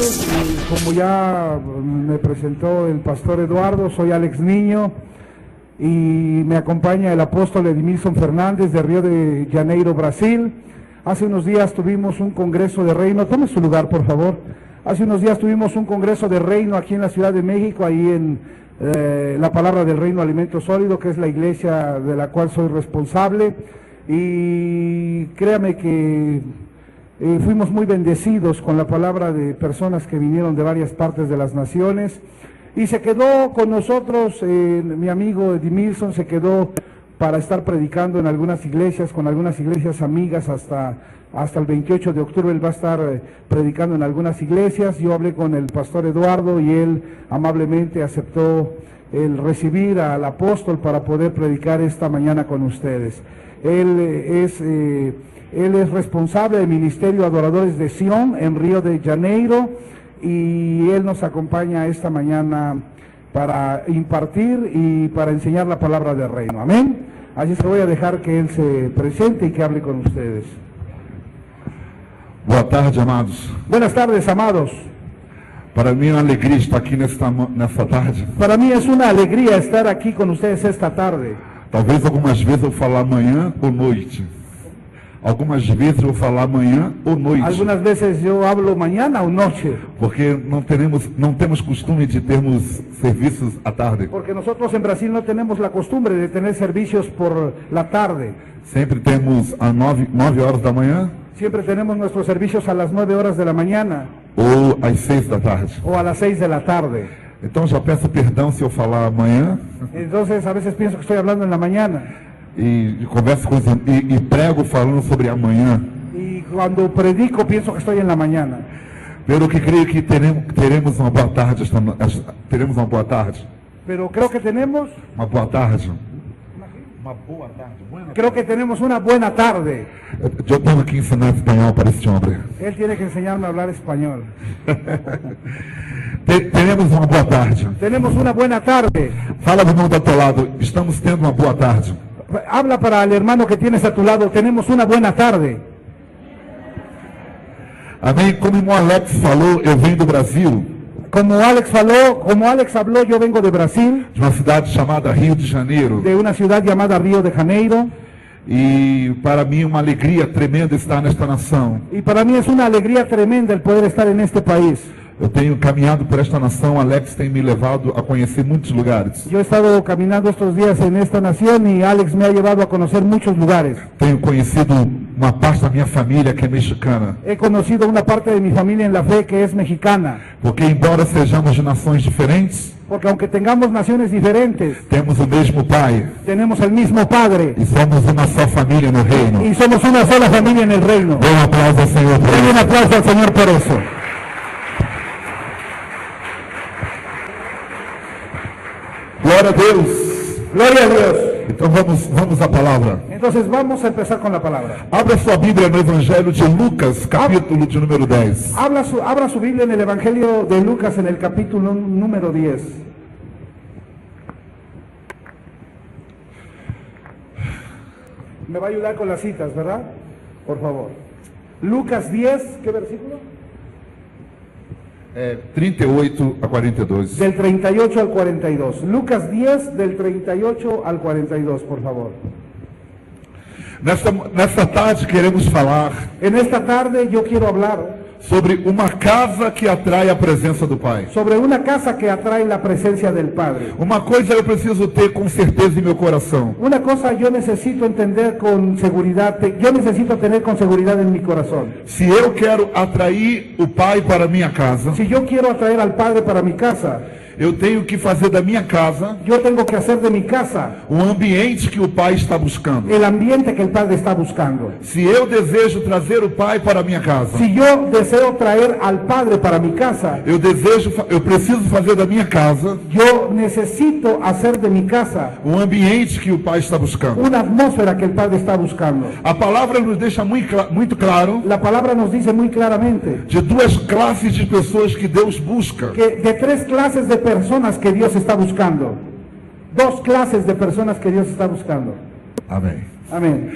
tardes. Como ya me presentó el pastor Eduardo, soy Alex Niño y me acompaña el apóstol Edmilson Fernández de Río de Janeiro, Brasil. Hace unos días tuvimos un congreso de reino. Tome su lugar, por favor. Hace unos días tuvimos un congreso de reino aquí en la Ciudad de México, ahí en la Palabra del Reino Alimento Sólido, que es la iglesia de la cual soy responsable. Y créame que fuimos muy bendecidos con la palabra de personas que vinieron de varias partes de las naciones, y se quedó con nosotros mi amigo Edmilson, se quedó para estar predicando en algunas iglesias, con algunas iglesias amigas hasta el 28 de octubre, él va a estar predicando en algunas iglesias. Yo hablé con el pastor Eduardo y él amablemente aceptó el recibir al apóstol para poder predicar esta mañana con ustedes. Él es responsable del Ministerio Adoradores de Sion en Río de Janeiro, y él nos acompaña esta mañana para impartir y para enseñar la palabra del reino. Amén. Así es que voy a dejar que él se presente y que hable con ustedes. Boa tarde, amados. Buenas tardes, amados. Para mim é uma alegria estar aqui nesta tarde. Para mí es una alegría estar aquí con ustedes esta tarde. Talvez algumas vezes eu falar manhã ou noite. Algumas vezes eu falar manhã ou noite. Algunas veces yo hablo mañana o noche. Porque não temos costume de termos serviços à tarde. Porque nosotros en Brasil no tenemos la costumbre de tener servicios por la tarde. Sempre temos às 9 horas da manhã. Siempre tenemos nuestros servicios a las 9 horas de la mañana. Ou às 6 da tarde. O a las 6 de la tarde. Então já peço perdão se eu falar amanhã. Entonces a veces pienso que estoy hablando en la mañana. E converso com e prego falando sobre amanhã. Y cuando predico pienso que estoy en la mañana. Pelo que creio que teremos uma boa tarde. Teremos uma boa tarde. Pero creo que tenemos Uma boa tarde. Uma boa tarde. Creo que tenemos una buena tarde. Eu tenho que ensinar espanhol para este homem. Él tiene que enseñarme a hablar español. Teremos uma boa tarde. Tenemos una buena tarde. Fala do irmão do teu lado. Estamos tendo uma boa tarde. Habla para el hermano que tienes a tu lado. Tenemos una buena tarde. Amém. Como o irmão Alex falou, eu venho do Brasil. Como Alex habló, yo vengo de Brasil. De uma cidade chamada Rio de Janeiro. De una ciudad llamada Río de Janeiro. E para mim uma alegria tremenda estar nesta nação. Y para mí es una alegría tremenda el poder estar en este país. Eu tenho caminhado por esta nação, Alex tem me levado a conhecer muitos lugares. Yo he estado caminando estos días en esta nación y Alex me ha llevado a conocer muchos lugares. Tenho conhecido uma parte da minha família que é mexicana. He conocido una parte de mi familia en la fe que es mexicana. Porque embora sejamos de nações diferentes, porque aunque tengamos naciones diferentes, temos o mesmo Pai. Tenemos el mismo Padre. E somos uma só família no reino. Y somos una sola familia en el reino. Dê um aplauso ao Senhor por Denle un isso. aplauso al Señor por eso. Glória a Deus. Gloria a Dios. Então vamos à palavra. Entonces vamos a empezar con la palabra. Abra sua Bíblia no Evangelho de Lucas, capítulo de número 10. Abra su Biblia en el Evangelio de Lucas en el capítulo número 10. Me va a ayudar con las citas, ¿verdad? Por favor. Lucas 10, ¿qué versículo? 38 a 42. Del 38 al 42. Lucas 10, del 38 al 42, por favor. Nesta tarde queremos falar En esta tarde yo quiero hablar sobre uma casa que atrai a presença do Pai. sobre una casa que atrae la presencia del Padre. Uma coisa eu preciso ter com certeza em meu coração. Una cosa yo necesito entender con seguridad, yo necesito tener con seguridad en mi corazón. Se eu quero atrair o Pai para minha casa, Si yo quiero atraer al Padre para mi casa, eu tenho que fazer da minha casa yo tengo que hacer de mi casa um ambiente que o Pai está buscando. el ambiente que el Padre está buscando. Se eu desejo trazer o Pai para minha casa, Si yo deseo traer al Padre para mi casa, eu preciso fazer da minha casa yo necesito hacer de mi casa um ambiente que o Pai está buscando. una atmósfera que el Padre está buscando. A palavra nos deixa muito claro La palabra nos dice muy claramente de duas classes de pessoas que Deus busca. que de tres clases de personas que Dios está buscando. Dos clases de personas que Dios está buscando. Amém. Amén.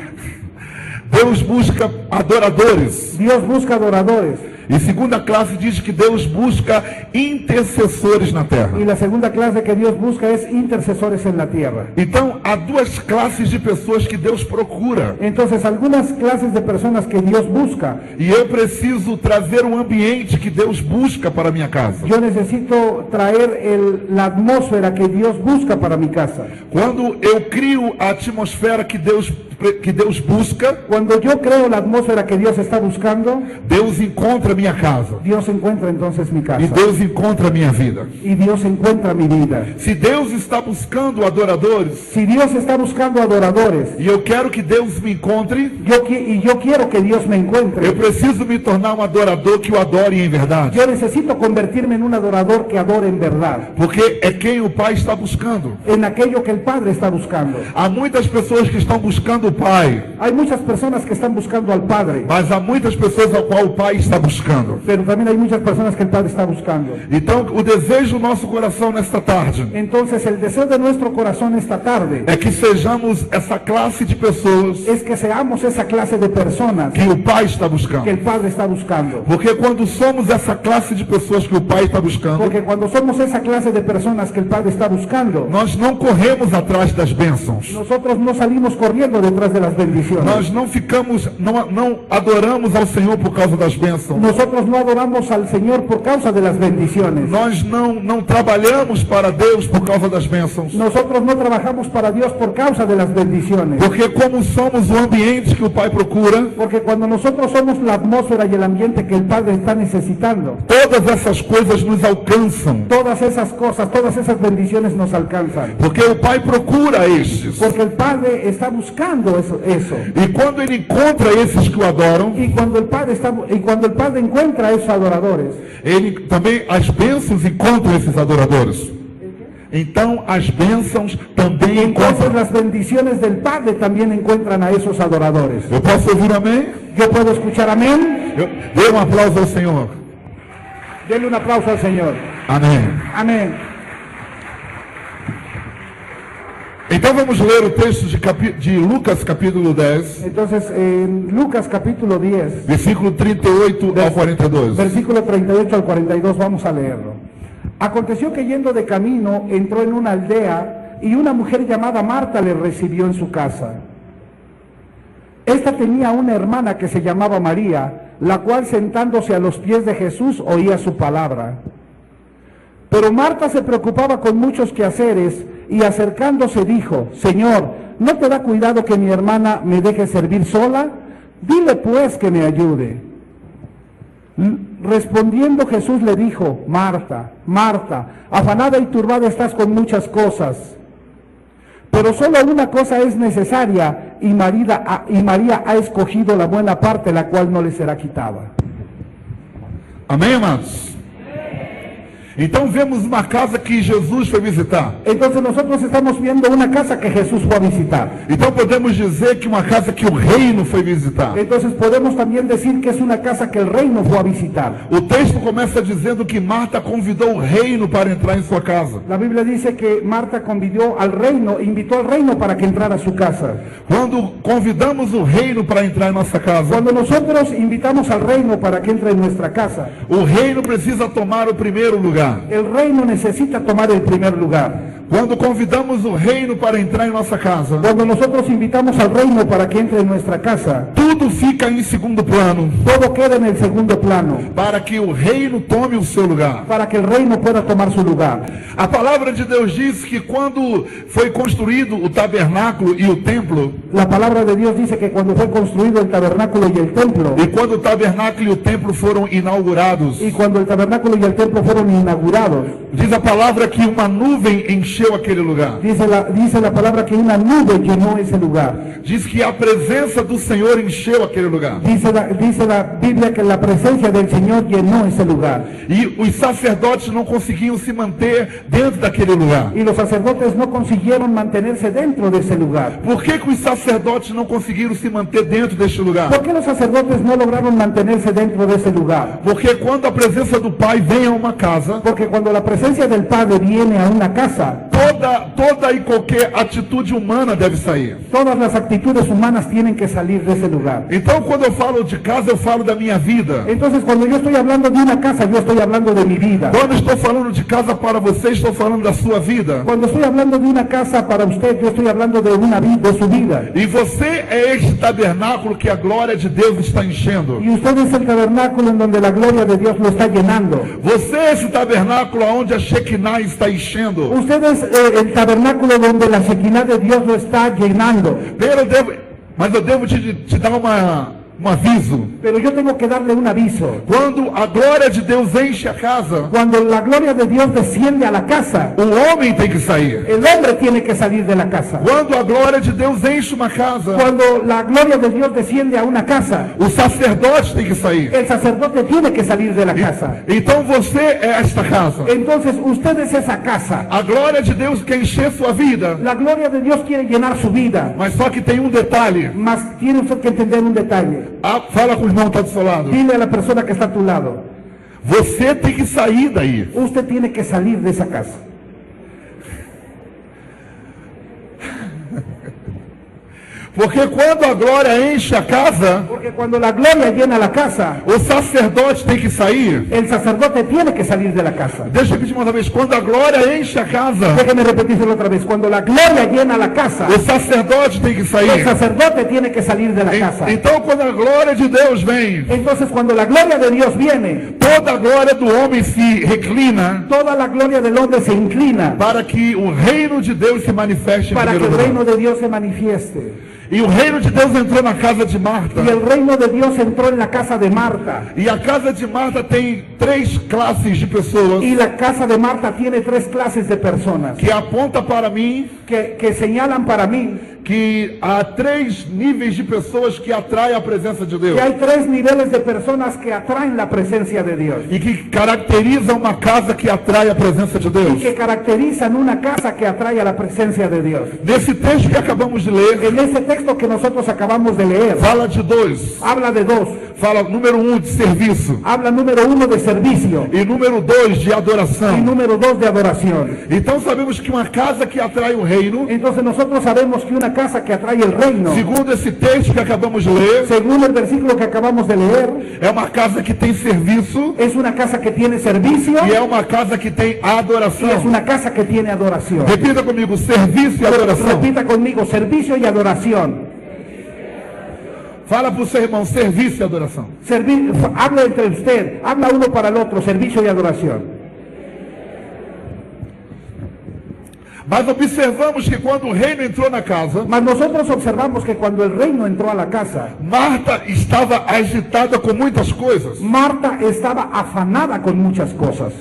Deus busca adoradores. Dios busca adoradores. E segunda classe diz que Deus busca intercessores na terra. Y la segunda clase que Dios busca es intercesores en la tierra. Então, há duas classes de pessoas que Deus procura. Entonces, algunas clases de personas que Dios busca. E eu preciso trazer um ambiente que Deus busca para a minha casa. Yo necesito traer la atmósfera que Dios busca para mi casa. Quando eu crio a atmosfera que Deus busca, Cuando yo creo la atmósfera que Dios está buscando, Deus encontra a minha casa. Dios encuentra entonces mi casa. E Deus encontra a minha vida. Y Dios encuentra mi vida. Se Deus está buscando adoradores, Si Dios está buscando adoradores, e eu quero que Deus me encontre, yo quiero que Dios me encuentre, eu preciso me tornar um adorador que o adore em verdade. yo necesito convertirme en un adorador que adore en verdad, Porque é quem o Pai está buscando. en aquello que el Padre está buscando. Há muitas pessoas que estão buscando o Pai, Hay muchas personas que están buscando al Padre, mas há muitas pessoas ao qual o Pai está buscando. pero también hay muchas personas que el Padre está buscando. Então, o desejo do nosso coração nesta tarde Entonces, el deseo de nuestro corazón esta tarde é que sejamos essa classe de pessoas es que seamos esa clase de personas que o Pai está que buscando. el Padre está buscando. Porque quando somos essa classe de pessoas que o Pai está buscando, Porque cuando somos esa clase de personas que el Padre está buscando, nós não corremos atrás das bênçãos. nosotros no salimos corriendo detrás de las bendiciones. Nós não ficamos, não adoramos ao Senhor por causa das bênçãos. Nosotros no adoramos al Señor por causa de las bendiciones. Nós não trabalhamos para Deus por causa das bênçãos. Nosotros no trabajamos para Dios por causa de las bendiciones. Porque como somos o ambiente que o Pai procura, Porque cuando nosotros somos la atmósfera y el ambiente que el Padre está necesitando, todas essas coisas nos alcançam. todas esas cosas, todas esas bendiciones nos alcanzan. Porque o Pai procura estes. Porque el Padre está buscando eso. E quando Ele encontra esses que o adoram, Y cuando el Padre encuentra a esos adoradores, Ele também, as bênçãos encontram esses adoradores. Então as bênçãos também entonces encontram. las bendiciones del Padre también encuentran a esos adoradores. Eu posso ouvir amém? Yo puedo escuchar amén. Dê um aplauso ao Senhor. Denle un aplauso al Señor. Amém. Amén. Então vamos ler o texto de Lucas capítulo 10, Entonces, en Lucas capítulo 10, versículo 38 ao 42. versículo 38 al 42, vamos a leerlo. Aconteció que yendo de camino, entró en una aldea y una mujer llamada Marta le recibió en su casa. Esta tenía una hermana que se llamaba María, la cual sentándose a los pies de Jesús oía su palabra. Pero Marta se preocupaba con muchos quehaceres y acercándose dijo: Señor, ¿no te da cuidado que mi hermana me deje servir sola? Dile pues que me ayude. Respondiendo Jesús le dijo: Marta, Marta, afanada y turbada estás con muchas cosas, pero solo una cosa es necesaria, y María ha escogido la buena parte, la cual no le será quitada. Amém, amados? Então vemos uma casa que Jesus foi visitar. Entonces nosotros estamos viendo una casa que Jesús fue a visitar. Então podemos dizer que uma casa que o reino foi visitar. Entonces podemos también decir que es una casa que el reino fue a visitar. O texto começa dizendo que Marta convidou o reino para entrar em sua casa. La Biblia dice que Marta invitó al reino para que entrara a su casa. Quando convidamos o reino para entrar em nossa casa, Cuando nosotros invitamos al reino para que entre en nuestra casa, o reino precisa tomar o primeiro lugar. el reino necesita tomar el primer lugar. Quando convidamos o reino para entrar em nossa casa, Cuando nosotros invitamos al reino para que entre en nuestra casa, tudo fica em segundo plano, todo queda en el segundo plano, para que o reino tome o seu lugar. para que el reino pueda tomar su lugar. A palavra de Deus diz que quando foi construído o tabernáculo e o templo, La palabra de Dios dice que cuando fue construido el tabernáculo y el templo, e quando o tabernáculo e o templo foram inaugurados, y cuando el tabernáculo y el templo fueron inaugurados, diz a palavra que uma nuvem encheu aquele lugar. dice la palabra que una nube llenó ese lugar. Diz que a presença do Senhor encheu aquele lugar. Dice la Biblia que la presencia del Señor llenó ese lugar. E os sacerdotes não conseguiam se manter dentro daquele lugar. Y los sacerdotes no consiguieron mantenerse dentro de ese lugar. Por que os sacerdotes não conseguiram se manter dentro deste lugar? ¿Por qué los sacerdotes no lograron mantenerse dentro de ese lugar? Porque quando a presença do Pai vem a uma casa, Porque cuando la presencia del Padre viene a una casa, toda toda e qualquer atitude humana deve sair. Todas las actitudes humanas tienen que salir de ese lugar. Então, quando eu falo de casa, eu falo da minha vida. Entonces, cuando yo estoy hablando de una casa, yo estoy hablando de mi vida. Quando estou falando de casa para você, estou falando da sua vida. Cuando estoy hablando de una casa para usted, yo estoy hablando de una vida, de su vida. E você é este tabernáculo que a glória de Deus está enchendo. Y usted es el tabernáculo en donde la gloria de Dios lo está llenando. Você é esse tabernáculo onde a Shekinah está enchendo. Usted es el tabernáculo donde la Shekinah de Dios lo está llenando. Mas eu devo te dar um aviso. Pero yo tengo que darle un aviso. Quando a glória de Deus enche a casa, Cuando la gloria de Dios desciende a la casa, o homem tem que sair. el hombre tiene que salir de la casa. Quando a glória de Deus enche uma casa, Cuando la gloria de Dios desciende a una casa, o sacerdote tem que sair. el sacerdote tiene que salir de la casa. Então você é esta casa. Entonces usted es esa casa. A glória de Deus quer encher sua vida. La gloria de Dios quiere llenar su vida. Mas só que tem um detalhe. Mas tiene usted que entender un detalle. Fala com o irmão que está do seu lado. Dile a la persona que está a tu lado. Você tem que sair daí. Usted tiene que salir de esa casa. Porque quando a glória enche a casa, Porque cuando la gloria llena la casa, o sacerdote tem que sair. el sacerdote tiene que salir de la casa. Deixa eu repetir mais uma vez. Quando a glória enche a casa, Déjeme repetírselo otra vez. Cuando la gloria llena la casa, o sacerdote tem que el sair. sacerdote tiene que salir de la casa. Então, quando a glória de Deus vem, Entonces, cuando la gloria de Dios viene, toda a glória do homem se reclina toda la gloria del hombre se inclina para que o reino de Deus se manifeste em para que primeiro el reino lugar. de Dios se manifieste. E o reino de Deus entrou na casa de Marta. Y el reino de Dios entró en la casa de Marta. E a casa de Marta tem 3 classes de pessoas Y la casa de Marta tiene 3 clases de personas que aponta para mim que señalan para mí que há 3 níveis de pessoas que atraem a presença de Deus que hay 3 niveles de personas que atraen la presencia de Dios e que caracterizam uma casa que atrai a presença de y Deus. que caracterizan una casa que atrae a la presencia de Dios. Nesse texto que acabamos de ler, En ese texto que nosotros acabamos de leer, fala de 2. habla de 2. Fala número 1 de serviço Habla número 1 de servicio e número 2 de y adoração. número 2 de adoración. Então sabemos que uma casa que atrai o reino, Entonces nosotros sabemos que una casa que atrae el reino, segundo esse texto que acabamos de ler, según el versículo que acabamos de leer, é uma casa que tem serviço es una casa que tiene servicio e é uma casa que tem y es adoração. una casa que tiene adoración. Repita comigo, serviço e adoração. Repita conmigo, servicio y adoración. Fala para o seu irmão, serviço e adoração. Habla entre usted, habla uno para el otro, servicio y adoración. Mas observamos que quando o reino entrou na casa, Mas nosotros observamos que cuando el reino entró a la casa, Marta estava agitada com muitas coisas. Marta estaba afanada con muchas cosas.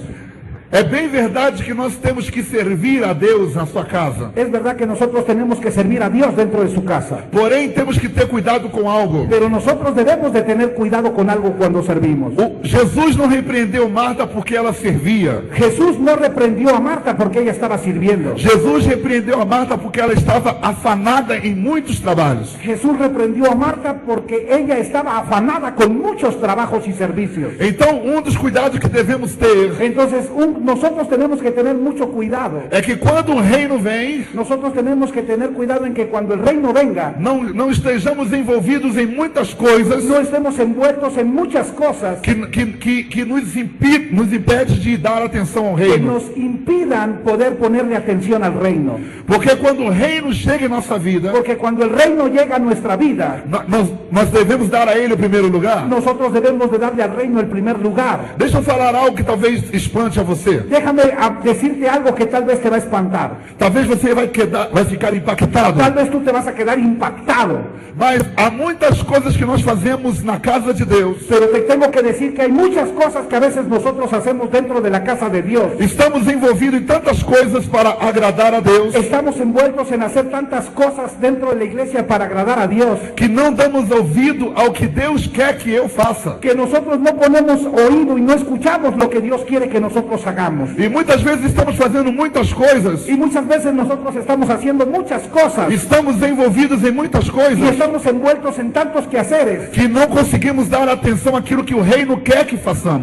É bem verdade que nós temos que servir a Deus na sua casa. Es verdad que nosotros tenemos que servir a Dios dentro de su casa, Porém, temos que ter cuidado com algo. pero nosotros debemos de tener cuidado con algo cuando servimos. Jesus não repreendeu Marta porque ela servia. Jesús no reprendió a Marta porque ella estaba sirviendo. Jesus repreendeu a Marta porque ela estava afanada em muitos trabalhos. Jesús reprendió a Marta porque ella estaba afanada con muchos trabajos y servicios. Então, um dos cuidados que devemos ter Entonces, nosotros tenemos que tener mucho cuidado. é que quando o reino vem, Nosotros tenemos que tener cuidado en que cuando el reino venga, não estejamos envolvidos em muitas coisas no estemos envueltos en muchas cosas que nos impede de dar atenção ao que reino. nos impidan poder ponerle atención al reino. Porque quando o reino chega em nossa vida, Porque cuando el reino llega a nuestra vida, nós devemos dar a ele o primeiro lugar. nosotros debemos de darle al reino el primer lugar. Deixa eu falar algo que talvez espante a você. Déjame decirte algo que tal vez te va a espantar. Talvez você vai ficar impactado. Tal vez tú te vas a quedar impactado. Mas há muitas coisas que nós fazemos na casa de Deus. Pero te tengo que decir que hay muchas cosas que a veces nosotros hacemos dentro de la casa de Dios. Estamos envolvidos em tantas coisas para agradar a Deus, Estamos envueltos en hacer tantas cosas dentro de la iglesia para agradar a Dios, que não damos ouvido ao que Deus quer que eu faça. que nosotros no ponemos oído y no escuchamos lo que Dios quiere que nosotros hagamos. hagamos. E muitas vezes estamos fazendo muitas coisas. Y muchas veces nosotros estamos haciendo muchas cosas Estamos envolvidos em muitas y coisas estamos envueltos en tantos quehaceres que não conseguimos dar atenção àquilo que o reino quer que façamos.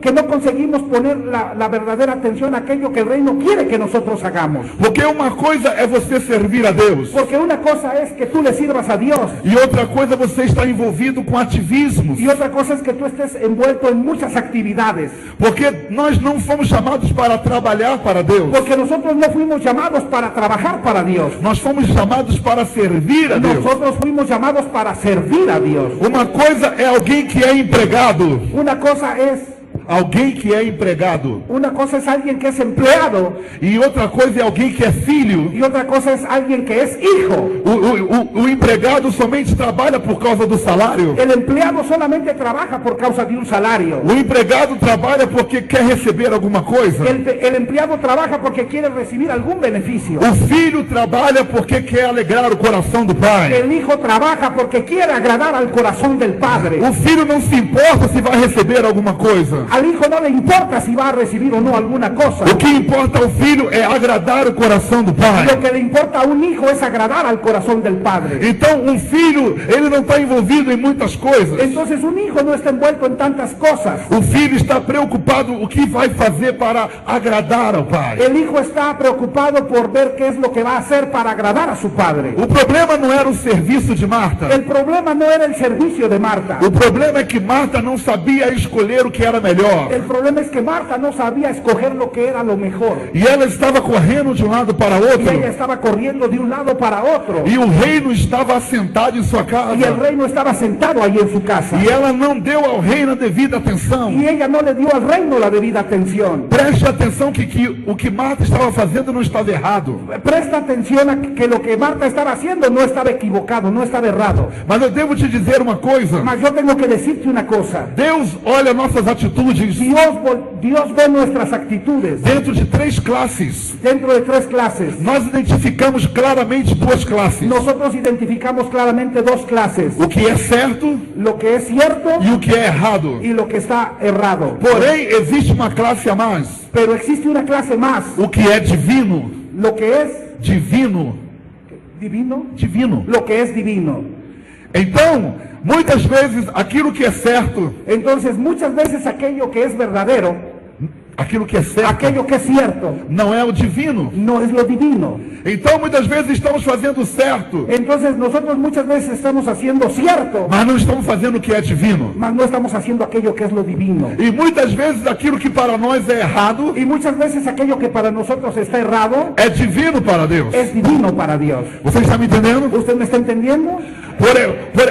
que no conseguimos poner la verdadera atención a aquello que el reino quiere que nosotros hagamos. Porque uma coisa é você servir a Deus. Porque una cosa es que tú le sirvas a Dios E outra coisa, você está envolvido com ativismos. y otra cosa es que tú estés envuelto en muchas actividades. Porque nós não fomos chamados para trabalhar para Deus. Porque nosotros no fuimos llamados para trabajar para Dios. Nós fomos chamados para servir a Deus. Nosotros fuimos llamados para servir a Dios. Uma coisa é alguém que é empregado. Una cosa es Alguém que é empregado. Una cosa es alguien que es empleado E outra coisa é alguém que é filho. y otra cosa es alguien que es hijo. O empregado somente trabalha por causa do salário. El empleado solamente trabaja por causa de un salario. O empregado trabalha porque quer receber alguma coisa. El empleado trabaja porque quiere recibir algún beneficio. O filho trabalha porque quer alegrar o coração do pai. El hijo trabaja porque quiere agradar al corazón del padre. O filho não se importa se vai receber alguma coisa. Al hijo no le importa si va a recibir o no alguna cosa. O que importa ao filho é agradar o coração do pai. Lo que le importa a un hijo es agradar al corazón del padre. Então, um filho, ele não está envolvido em muitas coisas. Entonces un hijo no está envuelto en tantas cosas. O filho está preocupado o que vai fazer para agradar ao pai. El hijo está preocupado por ver qué es lo que va a hacer para agradar a su padre. O problema não era o serviço de Marta. El problema no era el servicio de Marta. O problema é que Marta não sabia escolher o que era melhor. El problema es que Marta no sabía escoger lo que era lo mejor. E ela estava correndo de um lado para Y outro. ella estaba corriendo de un lado para otro. E o reino estava assentado em sua casa. Y el reino estaba sentado ahí en su casa. E ela não deu ao reino a devida atenção. Y ella no le dio al reino la debida atención. Preste atenção que o que Marta estava fazendo não estava errado. Presta atención a que lo que Marta estaba haciendo no estaba equivocado, no estaba errado. Mas eu devo te dizer uma coisa. Mas yo tengo que decirte una cosa. Deus olha nossas atitudes Dios ve nuestras actitudes dentro de três classes. dentro de tres clases. Nós identificamos claramente duas classes. Nosotros identificamos claramente dos clases. O que é certo Lo que es cierto e o que é errado. y lo que está errado. Porém, existe uma classe a mais. Pero existe una clase más. O que é divino. Lo que es Divino. divino. Divino. Lo que es divino. Então, muitas vezes, aquilo que é certo, Entonces, muchas veces aquello que es verdadero, aquilo que é certo, aquello que es cierto, não é o divino. no es lo divino. Então, muitas vezes estamos fazendo certo, Entonces, nosotros muchas veces estamos haciendo cierto, mas não estamos fazendo o que é divino. mas no estamos haciendo aquello que es lo divino. E muitas vezes aquilo que para nós é errado, Y muchas veces aquello que para nosotros está errado, é divino para Deus. es divino para Dios. Você está me entendendo? ¿Usted me está entendiendo?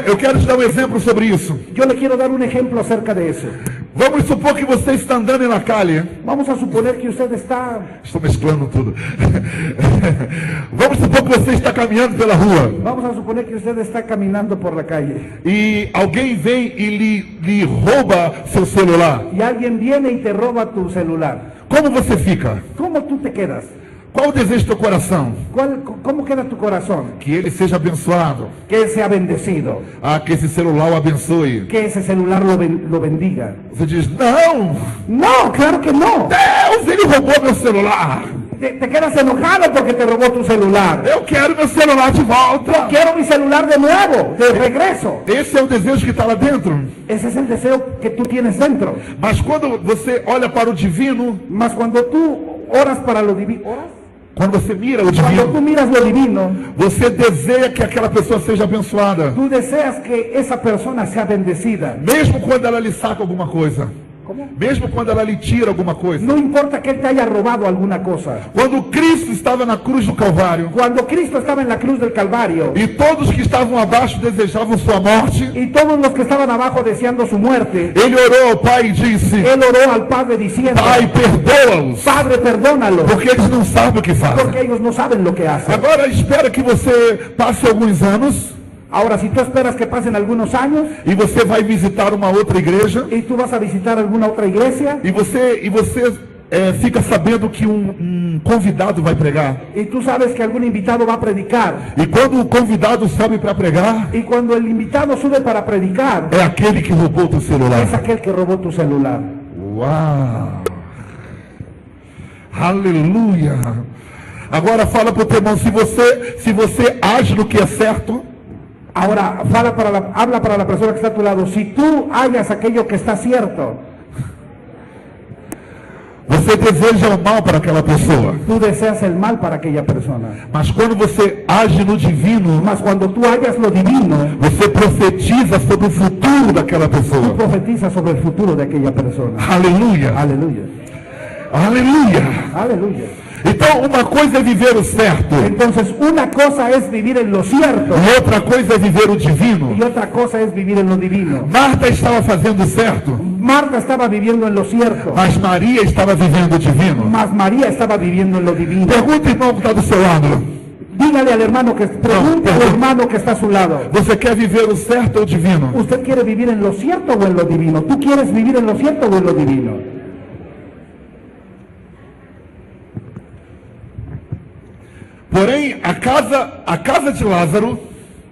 Eu quero te dar um exemplo sobre isso. Yo le quiero dar un ejemplo acerca de eso. Vamos supor que você está andando na calle. Vamos a suponer que usted está... Estou mesclando tudo. Vamos supor que você está caminhando pela rua. Vamos a suponer que usted está caminando por la calle. E alguém vem e lhe rouba seu celular. Y alguien viene y te roba tu celular. Como você fica? ¿Cómo tú te quedas? Qual o desejo do teu coração? ¿Cómo queda tu corazón? Que ele seja abençoado. Que él sea bendecido. Ah, que esse celular o abençoe. Que ese celular lo bendiga. Você diz, não, No, claro que no. Deus, ele roubou meu celular. Te quedas enojado porque te robó tu celular. Eu quero meu celular de volta. Quiero mi celular de nuevo, de regreso. Esse é o desejo que está lá dentro. Ese es el deseo que tú tienes dentro. Mas quando você olha para o divino, Mas cuando tú oras para lo divino, quando você mira o cuando tú divino, miras lo divino, você deseja que aquela pessoa seja abençoada. tú deseas que esa persona sea bendecida. Mesmo quando ela lhe saca alguma coisa. ¿Cómo? Mesmo quando ela lhe tira alguma coisa. No importa que él te haya robado alguna cosa. Quando Cristo estava na cruz do Calvário, Cuando Cristo estaba en la cruz del Calvario e todos que estavam abaixo desejavam sua morte, y todos los que estaban abajo deseando su muerte, ele orou ao Pai e disse, él oró al Padre diciendo: Pai, perdoa-os, Padre, perdónalo, porque eles não sabem o que fazem. porque ellos no saben lo que hacen. Agora espera que você passe alguns anos Ahora, si tú esperas que pasen algunos años e você vai visitar uma outra igreja y tú vas a visitar alguna otra iglesia e você fica sabendo que um convidado vai pregar. y tú sabes que algún invitado va a predicar, E quando o convidado sobe para pregar, y cuando el invitado sube para predicar, é aquele que roubou teu es celular. aquel que robó tu celular. Uau! Aleluia. Agora fala para o teu irmão, se você age no que é certo, Ahora, habla para la persona que está a tu lado. Si tú hagas aquello que está cierto, você deseja o mal para aquela pessoa. tú deseas el mal para aquella persona. Mas quando você age no divino, Mas cuando tú hagas lo divino, você profetiza sobre o futuro daquela tú pessoa. profetizas sobre el futuro de aquella persona. Aleluia. Aleluya. Aleluia. Aleluya. Então, uma coisa é viver o certo, Entonces, una cosa es vivir en lo cierto e outra coisa é viver o divino. y otra cosa es vivir en lo divino. Marta estava fazendo o certo, Marta estaba viviendo en lo cierto, mas Maria estava vivendo o divino. mas María estaba viviendo en lo divino. Pergunta, irmão, que está do seu lado. Dígale al hermano que pregunte al hermano que está a su lado. Você quer viver o certo ou o divino? ¿Usted quiere vivir en lo cierto o en lo divino? ¿Tú quieres vivir en lo cierto o en lo divino? Porém, a casa de Lázaro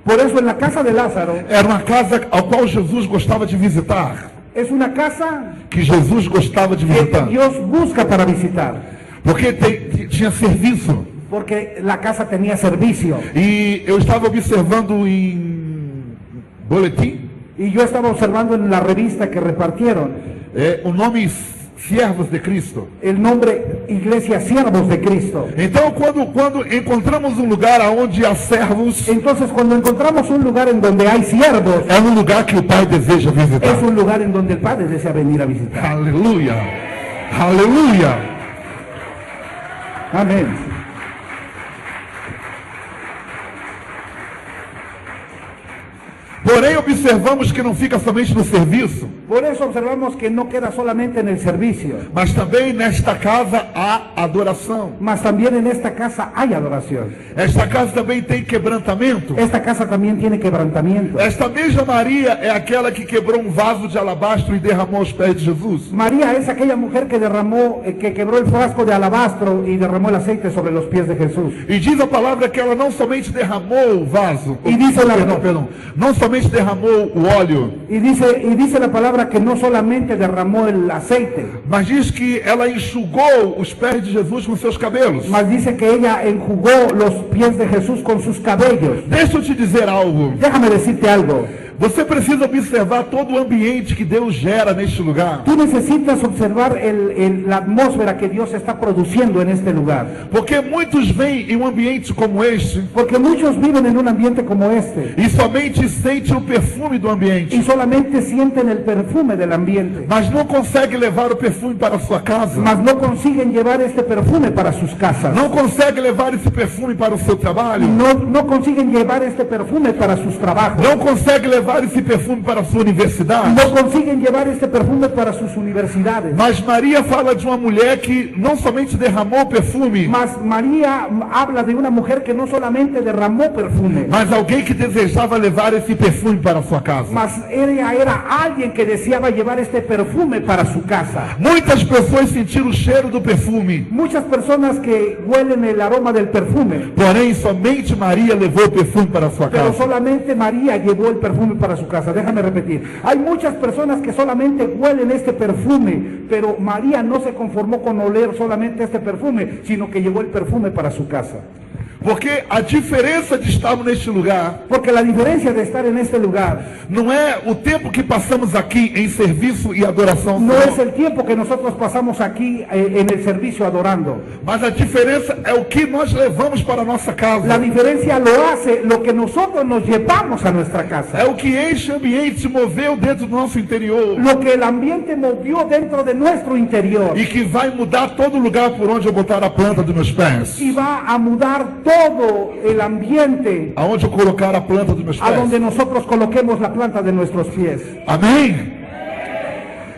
Por eso en la casa de Lázaro era uma casa ao qual Jesus gostava de visitar. es una casa Que Jesus gostava de que visitar. Dios busca para visitar, Porque tinha serviço. porque la casa tenía servicio. E eu estava observando em boletim Y yo estaba observando en la revista que repartieron o nome Siervos de Cristo. el nombre Iglesia Siervos de Cristo. Então, quando encontramos um lugar onde há servos, Entonces, cuando encontramos un lugar en donde hay siervos, é um lugar que o Pai deseja visitar. es un lugar en donde el Padre desea venir a visitar. Aleluia! Aleluia! Amén. Porém, observamos que não fica somente no serviço, Por eso observamos que no queda solamente en el servicio, mas também nesta casa há adoração. mas también en esta casa hay adoración. Esta casa também tem quebrantamento. Esta casa también tiene quebrantamiento. Esta mesma Maria é aquela que quebrou um vaso de alabastro e derramou aos pés de Jesus. María es aquella mujer que quebró el frasco de alabastro y derramó el aceite sobre los pies de Jesús. E diz a palavra que ela não somente derramou o vaso, E diz a- não somente derramou o óleo, Y dice la palabra que no solamente derramó el aceite, mas diz que ela enxugou os pés de Jesus com seus cabelos. mas dice que ella enjugó los pies de Jesús con sus cabellos. Deixa eu te dizer algo. Déjame decirte algo. Você precisa observar todo o ambiente que Deus gera neste lugar. Tú necesitas observar la atmósfera que Dios está produciendo en este lugar. Porque muitos vêm em um ambiente como este Porque muchos viven en un ambiente como este e somente sentem o perfume do ambiente, y solamente sienten el perfume del ambiente, mas não conseguem levar o perfume para a sua casa. mas no consiguen llevar este perfume para sus casas. Não consegue levar esse perfume para o seu trabalho. No consiguen llevar este perfume para sus trabajos. Não consegue levar esse perfume para a sua universidade. No consiguen llevar este perfume para sus universidades. Mas Maria fala de uma mulher que não somente derramou o perfume, Mas María habla de una mujer que no solamente derramó perfume, mas alguém que desejava levar esse perfume para a sua casa. mas ella era alguien que deseaba llevar este perfume para su casa. Muitas pessoas sentiram o cheiro do perfume, Muchas personas que huelen el aroma del perfume, porém somente Maria levou o perfume para a sua pero casa. solamente María llevó el perfume para su casa. Déjame repetir. Hay muchas personas que solamente huelen este perfume, pero María no se conformó con oler solamente este perfume, sino que llevó el perfume para su casa. Porque a diferença de estarmos neste lugar Porque la diferencia de estar en este lugar não é o tempo que passamos aqui em serviço e adoração, no Senhor, es el tiempo que nosotros pasamos aquí en el servicio adorando. mas a diferença é o que nós levamos para a nossa La casa. diferencia lo hace lo que nosotros nos llevamos a nuestra É casa. o que enche o ambiente, moveu dentro do nosso interior. Lo que el ambiente movió dentro de nuestro interior. E que vai mudar todo lugar por onde eu botar a planta dos meus pés. Y va a mudar todo el ambiente Aonde eu colocar a planta dos meus a donde pés. nosotros coloquemos la planta de nuestros pies. Amém?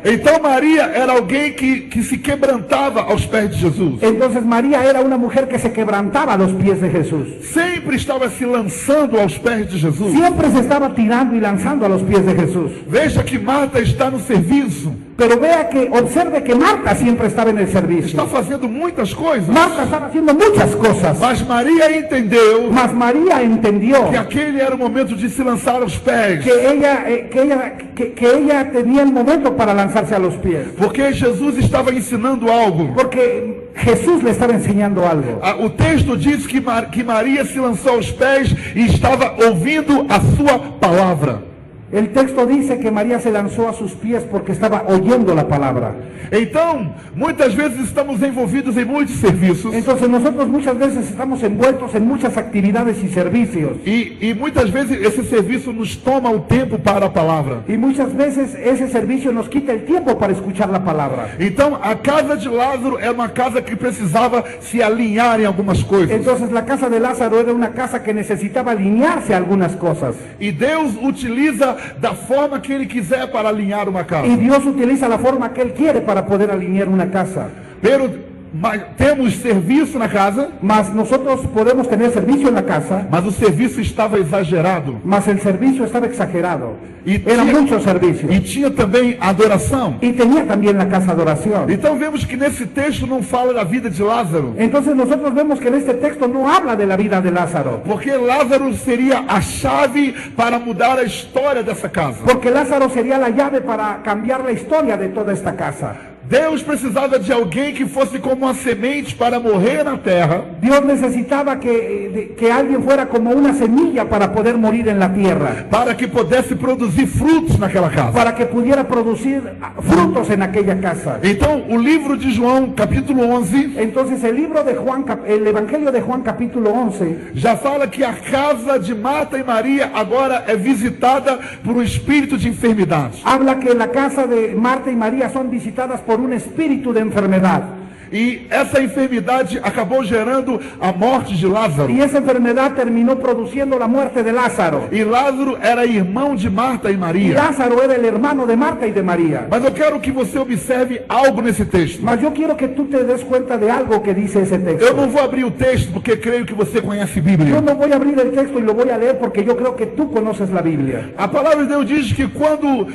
Então Maria era alguém que se quebrantava aos pés de Jesus. Entonces María era una mujer que se quebrantaba a los pies de Jesús. Sempre estava se lançando aos pés de Jesus. Siempre se estaba tirando y lanzando a los pies de Jesús. Veja que Marta está no serviço. Pero vea que, observe que Marta siempre estaba en el servicio. está fazendo muitas coisas. Marta estaba haciendo muchas cosas. Mas Maria entendeu Mas María entendió que aquele era o momento de se lançar aos pés. que ella tenía el momento para lanzarse a los pies. Porque Jesus estava ensinando algo. Porque Jesús le estaba enseñando algo. O texto diz que Maria se lançou aos pés e estava ouvindo a sua palavra. El texto dice que María se lanzó a sus pies porque estaba oyendo la palabra. Então, muitas vezes estamos envolvidos em muitos serviços. Entonces nosotros muchas veces estamos envueltos en muchas actividades y servicios. E muitas vezes esse serviço nos toma o tempo para a palavra. Y muchas veces ese servicio nos quita el tiempo para escuchar la palabra. Então, a casa de Lázaro era uma casa que precisava se alinhar em algumas coisas. Entonces la casa de Lázaro era una casa que necesitaba alinearse a algunas cosas. E Deus utiliza da forma que Ele quiser para alinhar uma casa. Y Dios utiliza la forma que Él quiere para poder alinear una casa. Mas temos serviço na casa, Mas nosotros podemos tener servicio en la casa, mas o serviço estava exagerado. mas el servicio estaba exagerado. E Era tinha, mucho servicio. e tinha também adoração. Y tenía también la casa de oración. Então vemos que nesse texto não fala da vida de Lázaro, Entonces nosotros vemos que en este texto no habla de la vida de Lázaro. porque Lázaro seria a chave para mudar a história dessa casa. Porque Lázaro sería la llave para cambiar la historia de toda esta casa. Deus precisava de alguém que fosse como uma semente para morrer na terra, Dios necesitaba que alguien fuera como una semilla para poder morir en la tierra. para que pudesse produzir frutos naquela casa. Para que pudiera producir frutos en aquella casa. Então, o livro de João, capítulo 11, Entonces el libro de Juan, el Evangelio de Juan capítulo 11, já fala que a casa de Marta e Maria agora é visitada por um espírito de enfermidade. habla que la casa de Marta y María son visitadas por un espíritu de enfermedad. E essa enfermidade acabou gerando a morte de Lázaro. Y esa enfermedad terminó produciendo la muerte de Lázaro. E Lázaro era irmão de Marta e Y Maria. Lázaro era el hermano de Marta y de María. Mas eu quero que você observe algo nesse texto. Mas yo quiero que tú te des cuenta de algo que dice ese texto. Eu não vou abrir o texto porque creio que você conhece Yo Bíblia. no voy a abrir el texto y lo voy a leer porque yo creo que tú conoces la Biblia. A palavra de Deus diz que quando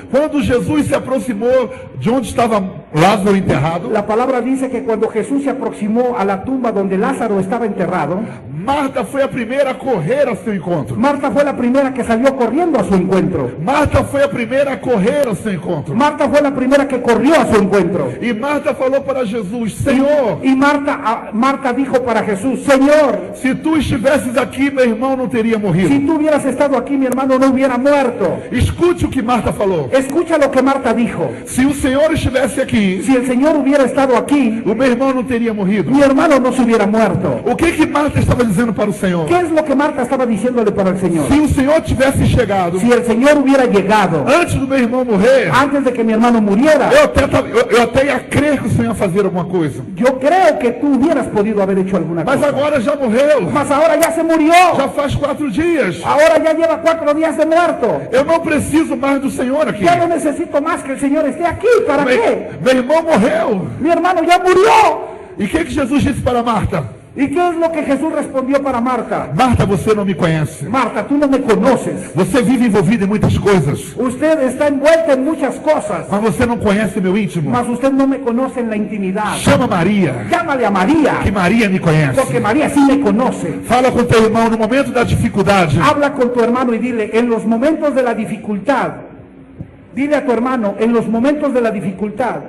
Jesus se aproximou de onde estava Lázaro enterrado, La palabra dice que cuando Jesús se aproximó a la tumba donde Lázaro estaba enterrado, Marta foi a primeira a correr ao seu encontro. Marta fue la primera que salió corriendo a su encuentro. Marta foi a primeira a correr ao seu encontro. Marta fue la primera que corrió a su encuentro. E Marta falou para Jesus: Senhor, Y Marta dijo para Jesús, Señor, se tu estivesses aqui, meu irmão não teria morrido. si tú hubieras estado aquí, mi hermano no hubiera muerto. Escute o que Marta falou. Escucha lo que Marta dijo. Se o Senhor estivesse aqui, Si el Señor hubiera estado aquí, o meu irmão não teria morrido. mi hermano no se hubiera muerto. O que Marta estava dizendo para o Senhor? ¿Qué es lo que Marta estaba diciéndole para el Señor? Se o Senhor tivesse chegado Si el Señor hubiera llegado antes do meu irmão morrer, antes de que mi hermano muriera, eu até ia crer que o Senhor ia fazer alguma coisa. yo creo que tú hubieras podido haber hecho alguna Mas cosa. agora já morreu. Mas ahora ya se murió. Já faz 4 dias. Ahora ya lleva 4 días de muerto. Eu não preciso mais do Senhor aqui. Ya no necesito más que el Señor esté aquí. ¿Para qué? Meu irmão morreu. Mi hermano ya murió. E o que Jesus disse para Marta? ¿Y qué es lo que Jesús respondió para Marta? Marta, você não me conhece. Marta, tú no me conoces. Você vive envolvida em muitas coisas, Usted está envuelta en muchas cosas, mas você não conhece meu íntimo. mas usted no me conoce en la intimidad. Chama Maria, Llámale a María, que Maria me conhece. porque María sí me conoce. Fala com teu irmão no momento da dificuldade. Habla con tu hermano y dile, en los momentos de la dificultad, dile a tu hermano, en los momentos de la dificultad,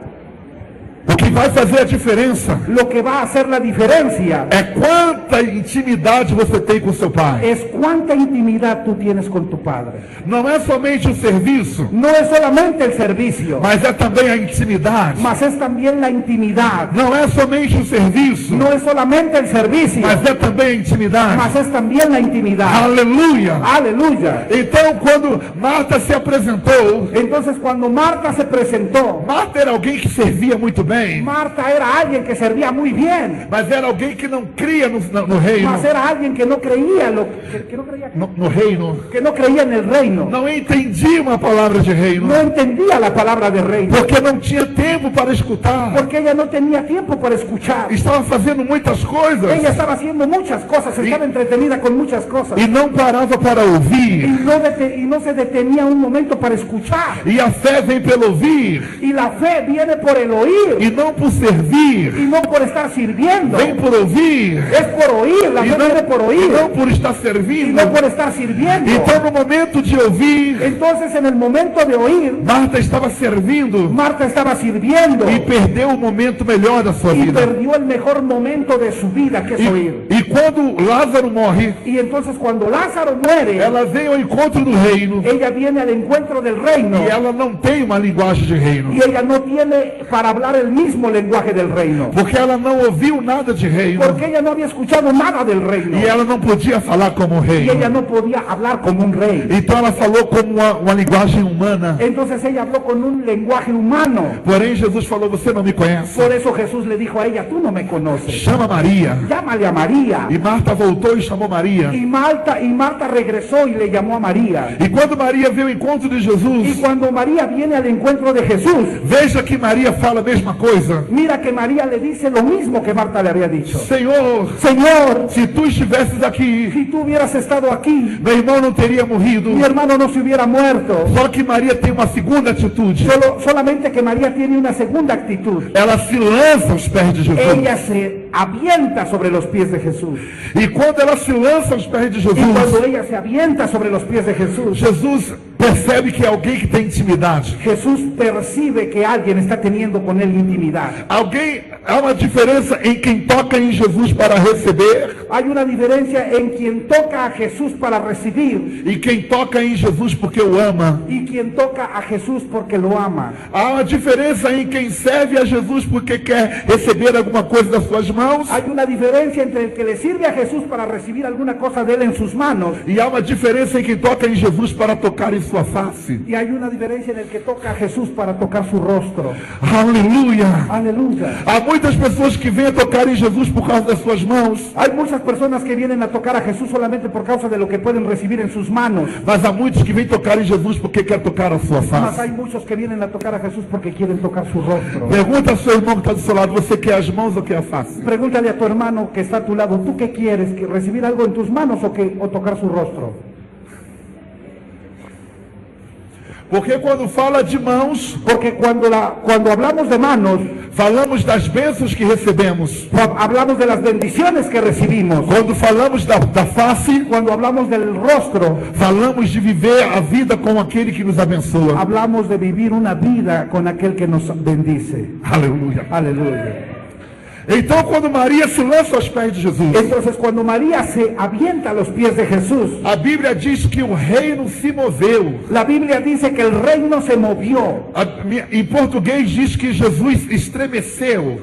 O que vai fazer a diferença lo que va a hacer la diferencia é quanta intimidade você tem com seu pai. es cuánta intimidad tú tienes con tu padre. Não é somente o serviço, No es solamente el servicio, mas é também a intimidade. mas es también la intimidad. Não é somente o serviço, No es solamente el servicio, mas é também a intimidade. mas es también la intimidad. Aleluia! Aleluya. Então, quando Marta se apresentou, Entonces cuando Marta se presentó, Marta era alguém que servia muito bem. bem. Marta era alguien que servía muy bien, Mas era alguém que não cria no reino. mas era alguien que no creía, que no creía, No reino. que no creía en el reino. Não entendia uma palavra de reino. No entendía la palabra de reino, Porque não tinha tempo para escutar. porque ella no tenía tiempo para escuchar. Estava fazendo muitas coisas. Ella estaba haciendo muchas cosas, estaba entretenida con muchas cosas. E não parava para Y ouvir. no se detenía un momento para escuchar. E a fé vem pelo ouvir. Y la fe viene por el oír E não por servir. y no por estar sirviendo. Vem por ouvir. Es por oír, la E fe viene por não oír por estar y servindo. no por estar sirviendo. Então, no momento de ouvir, Entonces, en el momento de oír, Marta estava servindo Marta estaba sirviendo e perdeu o momento melhor da sua y vida. perdió el mejor momento de su vida, que es oír. E quando Lázaro morre, Y entonces, cuando Lázaro muere, ela vem ao encontro do reino. ella viene al encuentro del reino. E ela não tem uma linguagem de reino. Y ella no tiene para hablar el mismo lenguaje del reino, Porque ela não ouviu nada de reino. porque ella no había escuchado nada del reino E ela não podia falar como rei. y ella no podía hablar como un rey. Então ela falou como uma linguagem humana. Entonces ella habló con un lenguaje humano. Porém, Jesus falou: você não me conhece. Por eso Jesús le dijo a ella: tú no me conoces, Chama Maria. llámale a María. E Marta voltou e chamou Maria. Y Marta regresó y le llamó a María. E quando Maria veio ao encontro de Y Jesus, cuando María viene al encuentro de Jesús, veja que Maria fala a mesma coisa. mira que María le dice lo mismo que Marta le había dicho: Senhor, Señor, se tu estivesses aqui, si tú hubieras estado aquí, meu irmão não teria morrido. mi hermano no se hubiera muerto. Só que Maria tem uma segunda atitude. Solamente que María tiene una segunda actitud. Ela se lança aos pés de Jesus. Ella se avienta sobre los pies de Jesús. E quando ela se lança aos pés de Y cuando Jesus, ella se avienta sobre los pies de Jesús, Jesus percebe que é alguém que tem intimidade. Jesús percibe que alguien está teniendo con él intimidad. Há uma diferença em quem toca em Jesus para receber Hay una diferencia en quien toca a Jesús para recibir e quem toca em Jesus porque o ama. y quien toca a Jesús porque lo ama. Há uma diferença em quem serve a Jesus porque quer receber alguma coisa das suas mãos. Hay una diferencia entre el que le sirve a Jesús para recibir alguna cosa de él en sus manos, E há uma diferença em quem toca em Jesus para tocar em sua face. y hay una diferencia en el que toca a Jesús para tocar su rostro. Aleluia! Aleluya. Há muitas pessoas que vêm a tocar em Jesus por causa das suas mãos, Hay muchas personas que vienen a tocar a Jesús solamente por causa de lo que pueden recibir en sus manos. mas há muitos que vêm tocar em Jesus porque quer tocar a sua Mas hay face. muchos que vienen a tocar a Jesús porque quieren tocar su rostro. Pergunta ao seu irmão que está do seu lado: você quer as mãos ou quer a face? Pregúntale a tu hermano que está a tu lado: ¿tú qué quieres? ¿Que recibir algo en tus manos o tocar su rostro? Porque quando fala de mãos, Porque cuando hablamos de manos, falamos das bênçãos que recebemos. hablamos de las bendiciones que recibimos. Quando falamos da face, Cuando hablamos del rostro, falamos de viver a vida com aquele que nos abençoa. hablamos de vivir una vida con aquel que nos bendice. Aleluia. Aleluya. Então, quando Maria se lança aos pés de Jesus, Entonces, cuando María se avienta a los pies de Jesús, a Bíblia diz que o reino se moveu. la Biblia dice que el reino se movió. Em português diz que Jesus estremeceu,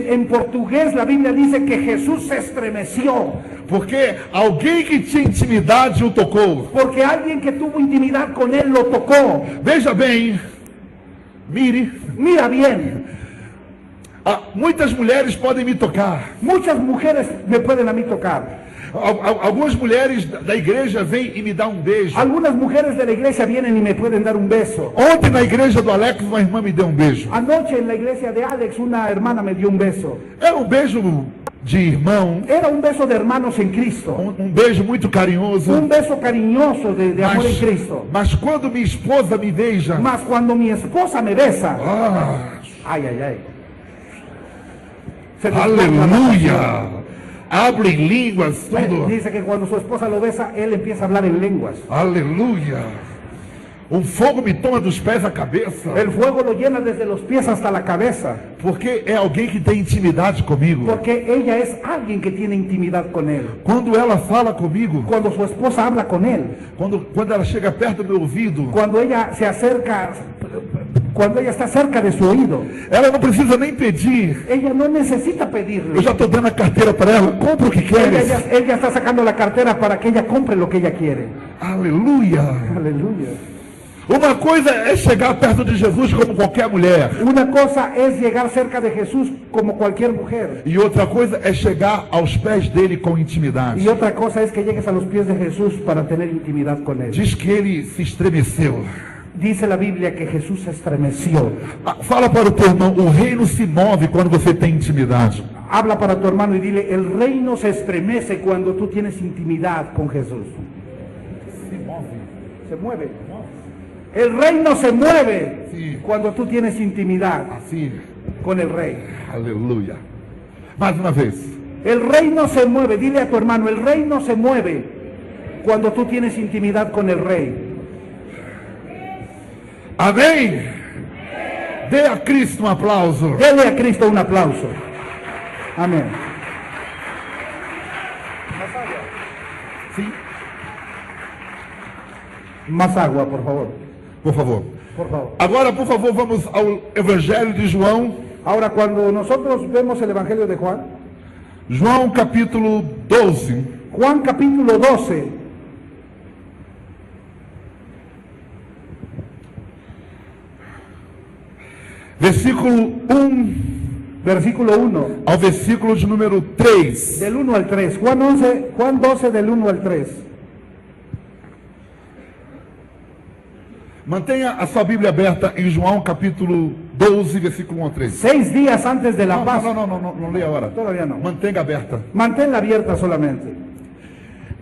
En portugués la Biblia dice que Jesús se estremeció, porque alguém que tinha intimidade o tocou. porque alguien que tuvo intimidad con él lo tocó. Veja bem, mire, Mira bien, muitas mulheres podem me tocar. muchas mujeres me pueden a mí tocar. Algumas mulheres da igreja vêm e me dão um beijo. Algunas mujeres de la iglesia vienen y me pueden dar un beso. Ontem na igreja do Alex, uma irmã me deu um beijo. Anoche en la iglesia de Alex una hermana me dio un beso. Era um beijo de irmão, Era un beso de hermanos en Cristo. um beijo muito carinhoso. Un beso cariñoso de amor en Cristo. Mas quando minha esposa me beija, Mas cuando mi esposa me besa, ai, ay. Se desborda la aleluia! pasión. Abrem línguas, tudo. Dice que cuando su esposa lo besa, él empieza a hablar en lenguas. Aleluia! O fogo me toma dos pés à cabeça, El fuego lo llena desde los pies hasta la cabeza, porque é alguém que tem intimidade comigo. porque ella es alguien que tiene intimidad con él. Quando ela fala comigo, Cuando su esposa habla con él, quando ela chega perto do meu ouvido, cuando ella se acerca, cuando ella está cerca de su oído, ela não precisa nem pedir. ella no necesita Eu pedirle. já estou dando a carteira para ela. Compra o que queres. Ella está sacando la cartera para que ella compre lo que ella quiere. Aleluia! Aleluya. Uma coisa é chegar perto de Jesus como qualquer mulher. Una cosa es llegar cerca de Jesús como cualquier mujer. E outra coisa é chegar aos pés dele com intimidade. Y otra cosa es que llegues a los pies de Jesús para tener intimidad con él. Diz que ele se estremeceu. Dice la Biblia que Jesús se estremeció. Fala para o teu irmão, o reino se move quando você tem intimidade. Habla para tu hermano y dile, el reino se estremece cuando tú tienes intimidad con Jesús. Se mueve. El reino se mueve Sí. cuando tú tienes intimidad Assim, con el rey. aleluia. Mais uma vez. El reino se mueve, dile a tu hermano, el reino se mueve cuando tú tienes intimidad con el rey. Amém? Dê a Cristo um aplauso. Dele a Cristo un aplauso. Amén. Sim, Más agua, por favor. por favor. Por favor. Agora, por favor, vamos ao Evangelho de João. Ahora, cuando nosotros vemos el Evangelio de Juan, João capítulo 12. Juan capítulo 12, Versículo 1 versículo 1, ao versículo de número 3. del 1 al 3. Juan 12 del 1 al 3. Mantenha a sua Bíblia aberta em João capítulo 12, versículo 1 ao 3. 6 días antes de la Não, Pascua. não leia agora. Todavía no. Mantenha aberta. Manténla abierta solamente.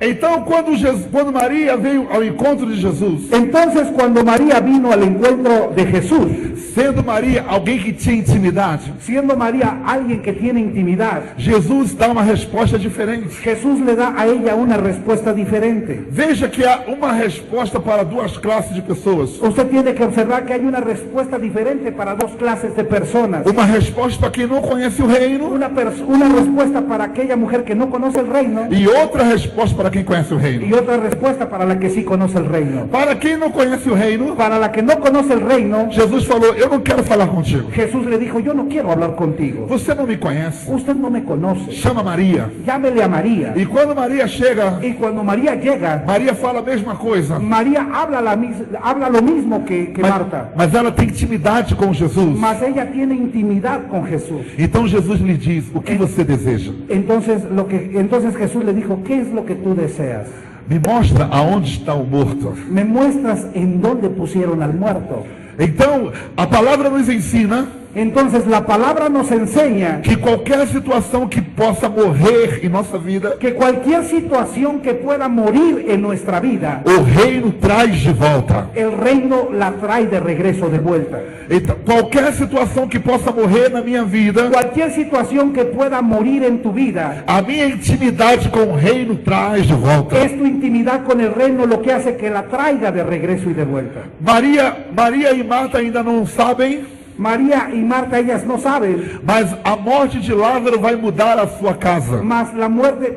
Então, quando Maria veio ao encontro de Jesus, Entonces, cuando María vino al encuentro de Jesús, sendo Maria alguém que tinha intimidade, siendo María alguien que tiene intimidad, Jesus dá uma resposta diferente. Jesús le da a ella una respuesta diferente. Veja que há uma resposta para duas classes de pessoas. Usted tiene que observar que hay una respuesta diferente para dos clases de personas. Uma resposta para quem não conhece o reino Una respuesta para aquella mujer que no conoce el reino e outra resposta para quem conhece o reino. y otra respuesta para la que sí conoce el reino. Para quem não conhece o reino, Para la que no conoce el reino, Jesus falou: eu não quero falar contigo. Jesús le dijo, yo no quiero hablar contigo. Você não me conhece. Usted no me conoce. Chama Maria. Llámele a María. E quando Maria chega, Y cuando María llega, Maria fala a mesma coisa. María habla lo mismo que Marta. Mas ela tem intimidade com Jesus. Mas ella tiene intimidad con Jesús. Então Jesus lhe diz: o que você deseja? Entonces Jesús le dijo, ¿qué es lo que tú deseas? Me mostra aonde está o morto. Me muestras en dónde pusieron al muerto. Então, a palavra nos ensina Entonces la palabra nos enseña que qualquer situação que possa morrer em nossa vida, que cualquier situación que pueda morir en nuestra vida, o reino traz de volta. el reino la trae de regreso, de vuelta. Então, qualquer situação que possa morrer na minha vida, Cualquier situación que pueda morir en tu vida, a minha intimidade com o reino traz de volta. es tu intimidad con el reino lo que hace que la traiga de regreso y de vuelta. Maria e Marta ainda não sabem, María y Marta, ellas no saben, mas a morte de Lázaro vai mudar a sua casa.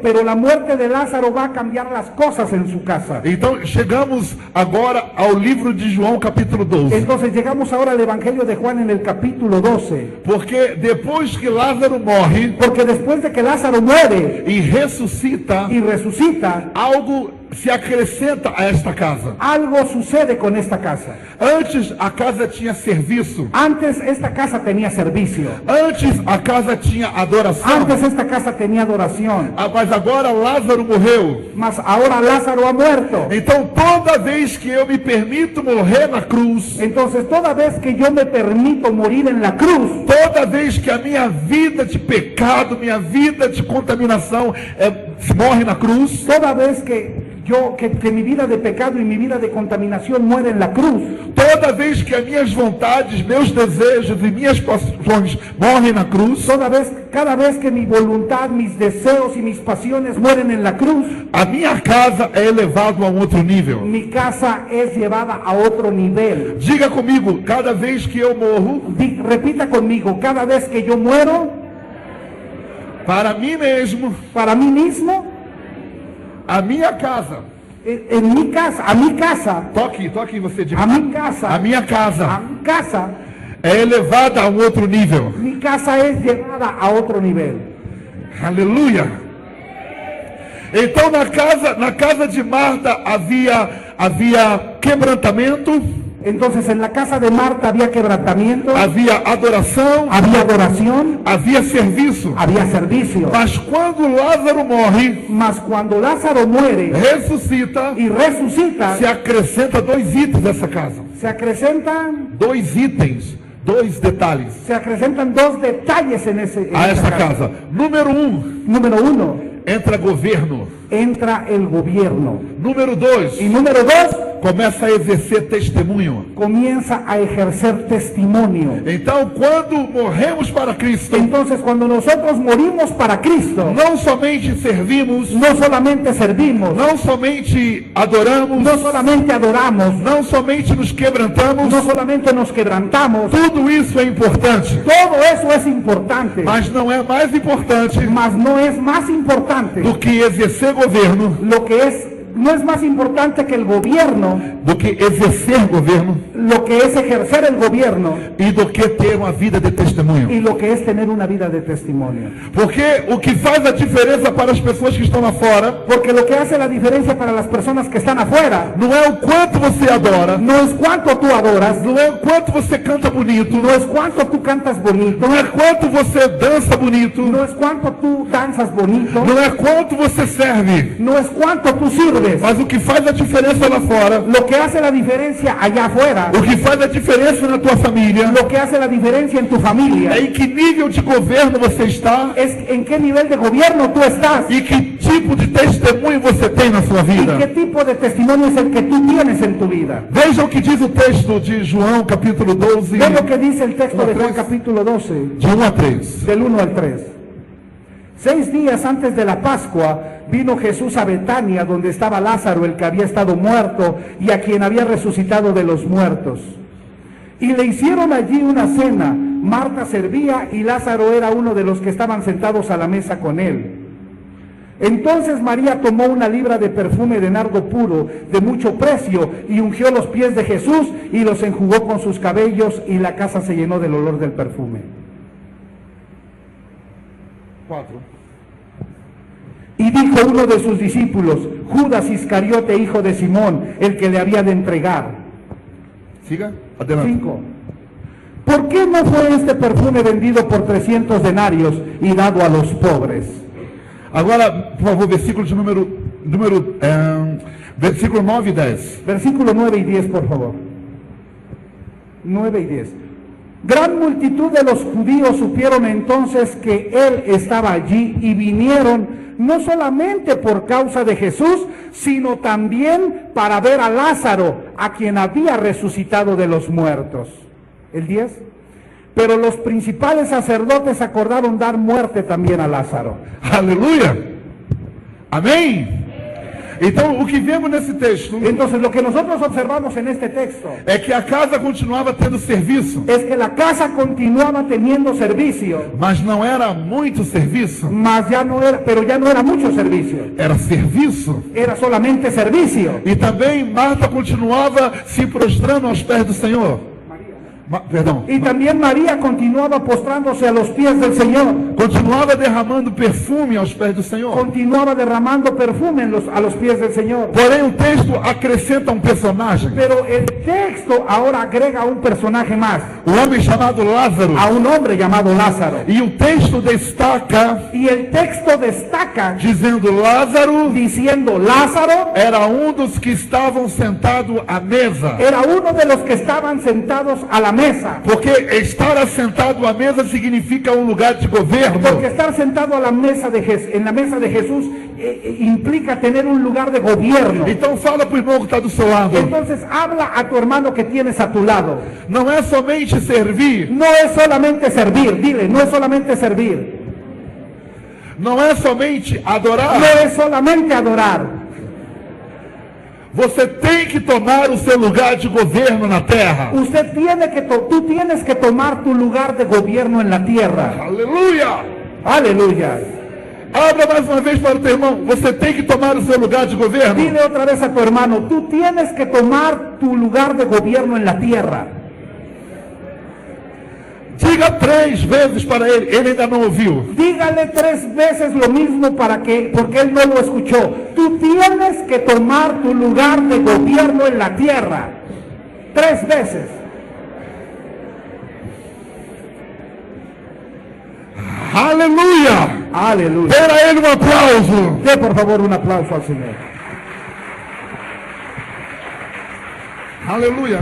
pero la muerte de Lázaro va a cambiar las cosas en su casa. Então, chegamos agora ao livro de João, capítulo 12. Entonces llegamos ahora al Evangelio de Juan en el capítulo 12. Porque depois que Lázaro morre Porque después de que Lázaro muere e ressuscita, y resucita, algo se acrescenta a esta casa. algo sucede con esta casa. Antes a casa tinha serviço. Antes esta casa tenía servicio. Antes a casa tinha adoração. Antes esta casa tenía adoración. Mas agora Lázaro morreu. Mas ahora Lázaro ha muerto. Então toda vez que eu me permito morrer na cruz, Entonces toda vez que yo me permito morir en la cruz, toda vez que a minha vida de pecado, minha vida de contaminação morre na cruz, toda vez que mi vida de pecado y mi vida de contaminación muere en la cruz, toda vez que as minhas vontades, meus desejos e minhas paixões morrem na cruz, cada vez que mi voluntad, mis deseos y mis pasiones mueren en la cruz, a minha casa é elevado a outro nível. mi casa es llevada a otro nivel. Diga comigo, cada vez que eu morro, Repita conmigo, cada vez que yo muero para mim mesmo, para mí mismo, a minha casa, en mi casa, a mi casa, toque você diga, a mi casa, a minha a casa mi casa, é elevada a um outro nível. mi casa es llevada a otro nivel. Aleluia. Então na casa de Marta havia quebrantamento. Entonces en la casa de Marta había quebrantamiento, havia adoração, había adoración, havia serviço. había servicio. Mas quando Lázaro morre, Mas cuando Lázaro muere ressuscita, y resucita, se acrescenta 2 itens nessa casa. se acrecentan 2 itens, 2 detalhes dos detalles en a esa esta casa. Número 1, Número 1, entra governo. entra el gobierno. Número 2, Y número 2, começa a exercer testemunho. comienza a ejercer testimonio. Então, quando morremos para Cristo, Entonces cuando nosotros morimos para Cristo, não somente servimos, no solamente servimos, não somente adoramos, no solamente adoramos, não somente nos quebrantamos, no solamente nos quebrantamos, tudo isso é importante, todo eso es importante, mas não é mais importante mas no es más importante do que exercer governo, no es más importante que el gobierno, do que exercer governo lo que es ejercer el gobierno e do que ter uma vida de testemunho. y lo que es tener una vida de testimonio. Porque o que faz a diferença para as pessoas que estão lá fora Porque lo que hace la diferencia para las personas que están afuera não é o quanto você adora, no es cuánto tú adoras, não é o quanto você canta bonito, no es cuánto tú cantas bonito, não é quanto você dança bonito, no es cuánto tú danzas bonito, não é quanto você serve, no es cuánto tú sirves. mas o que faz a diferença lá fora, Lo que hace la diferencia allá afuera, o que faz a diferença na tua família, lo que hace la diferencia en tu familia, é em que nível de governo você está es en qué nivel de gobierno tú estás e que tipo de testemunho você tem na sua y vida. qué tipo de testimonio es el que tú tienes en tu vida. Veja o que diz o texto de João, capítulo 12, Ve lo que dice el texto de Juan 3. capítulo 12, de 1 a 3. del 1 al 3. 6 días antes de la Pascua vino Jesús a Betania, donde estaba Lázaro, el que había estado muerto y a quien había resucitado de los muertos. Y le hicieron allí una cena. Marta servía y Lázaro era uno de los que estaban sentados a la mesa con él. Entonces María tomó una libra de perfume de nardo puro, de mucho precio, y ungió los pies de Jesús y los enjugó con sus cabellos, y la casa se llenó del olor del perfume. 4. Y dijo uno de sus discípulos, Judas Iscariote, hijo de Simón, el que le había de entregar. Siga, adelante. 5. ¿Por qué no fue este perfume vendido por 300 denarios y dado a los pobres? Agora, por favor, versículo de versículo 9 e 10. Versículo 9 y 10, por favor. 9 y 10. Gran multitud de los judíos supieron entonces que él estaba allí y vinieron no solamente por causa de Jesús, sino también para ver a Lázaro, a quien había resucitado de los muertos. El 10. Pero los principales sacerdotes acordaron dar muerte también a Lázaro. Aleluia! Amém? Então, o que vemos nesse texto Entonces, lo que nosotros observamos en este texto é que a casa continuava tendo serviço, es que la casa continuaba teniendo servicio, mas não era muito serviço, pero ya no era mucho servicio, era serviço. era solamente servicio. E também Marta continuava se prostrando aos pés do Senhor. Y también María continuaba postrándose a los pies del Señor. Continuava derramando perfume aos pés do Senhor. Continuaba derramando perfume a los pies del Señor. Porém, o texto acrescenta um personagem. Pero el texto ahora agrega un personaje más. Um homem chamado Lázaro. A un hombre llamado Lázaro. E o texto destaca, Y el texto destaca dizendo diciendo Lázaro era um dos que estavam sentados à mesa. era uno de los que estaban sentados a la mesa. Porque estar assentado à mesa significa um lugar de governo. Porque estar sentado a la mesa en la mesa de Jesús implica tener un lugar de gobierno. Então fala para o irmão que está do seu lado. Entonces habla a tu hermano que tienes a tu lado. Não é somente servir. No es solamente servir, dile, no es solamente servir. Não é somente adorar. No es solamente adorar. Você tem que tomar o seu lugar de governo na terra. Tú tienes que tomar tu lugar de gobierno en la tierra. Aleluia! Aleluya. Abra mais uma vez para o teu irmão. Você tem que tomar o seu lugar de governo. Dile otra vez a tu hermano, tú tienes que tomar tu lugar de gobierno en la tierra. Diga 3 vezes para ele ainda não ouviu. Dígale 3 veces lo mismo porque él no lo escuchó. Tú tienes que tomar tu lugar de gobierno en la tierra. 3 veces. Aleluia! Aleluya. Dê a ele um aplauso. Dê por favor un aplauso al Señor. Aleluia.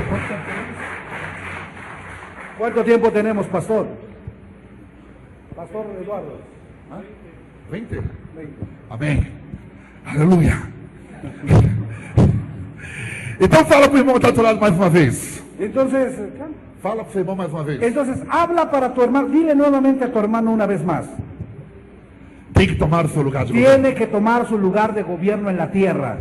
¿Cuánto tiempo tenemos, pastor? Pastor Eduardo. 20. Amém. Aleluia. Então fala para o irmão que está do outro lado mais uma vez. Entonces, Fala para o seu irmão mais uma vez. habla para tu hermano, dile nuevamente a tu hermano una vez más. Tem que tomar o seu lugar de governo. Tiene que tomar su lugar de gobierno en la tierra.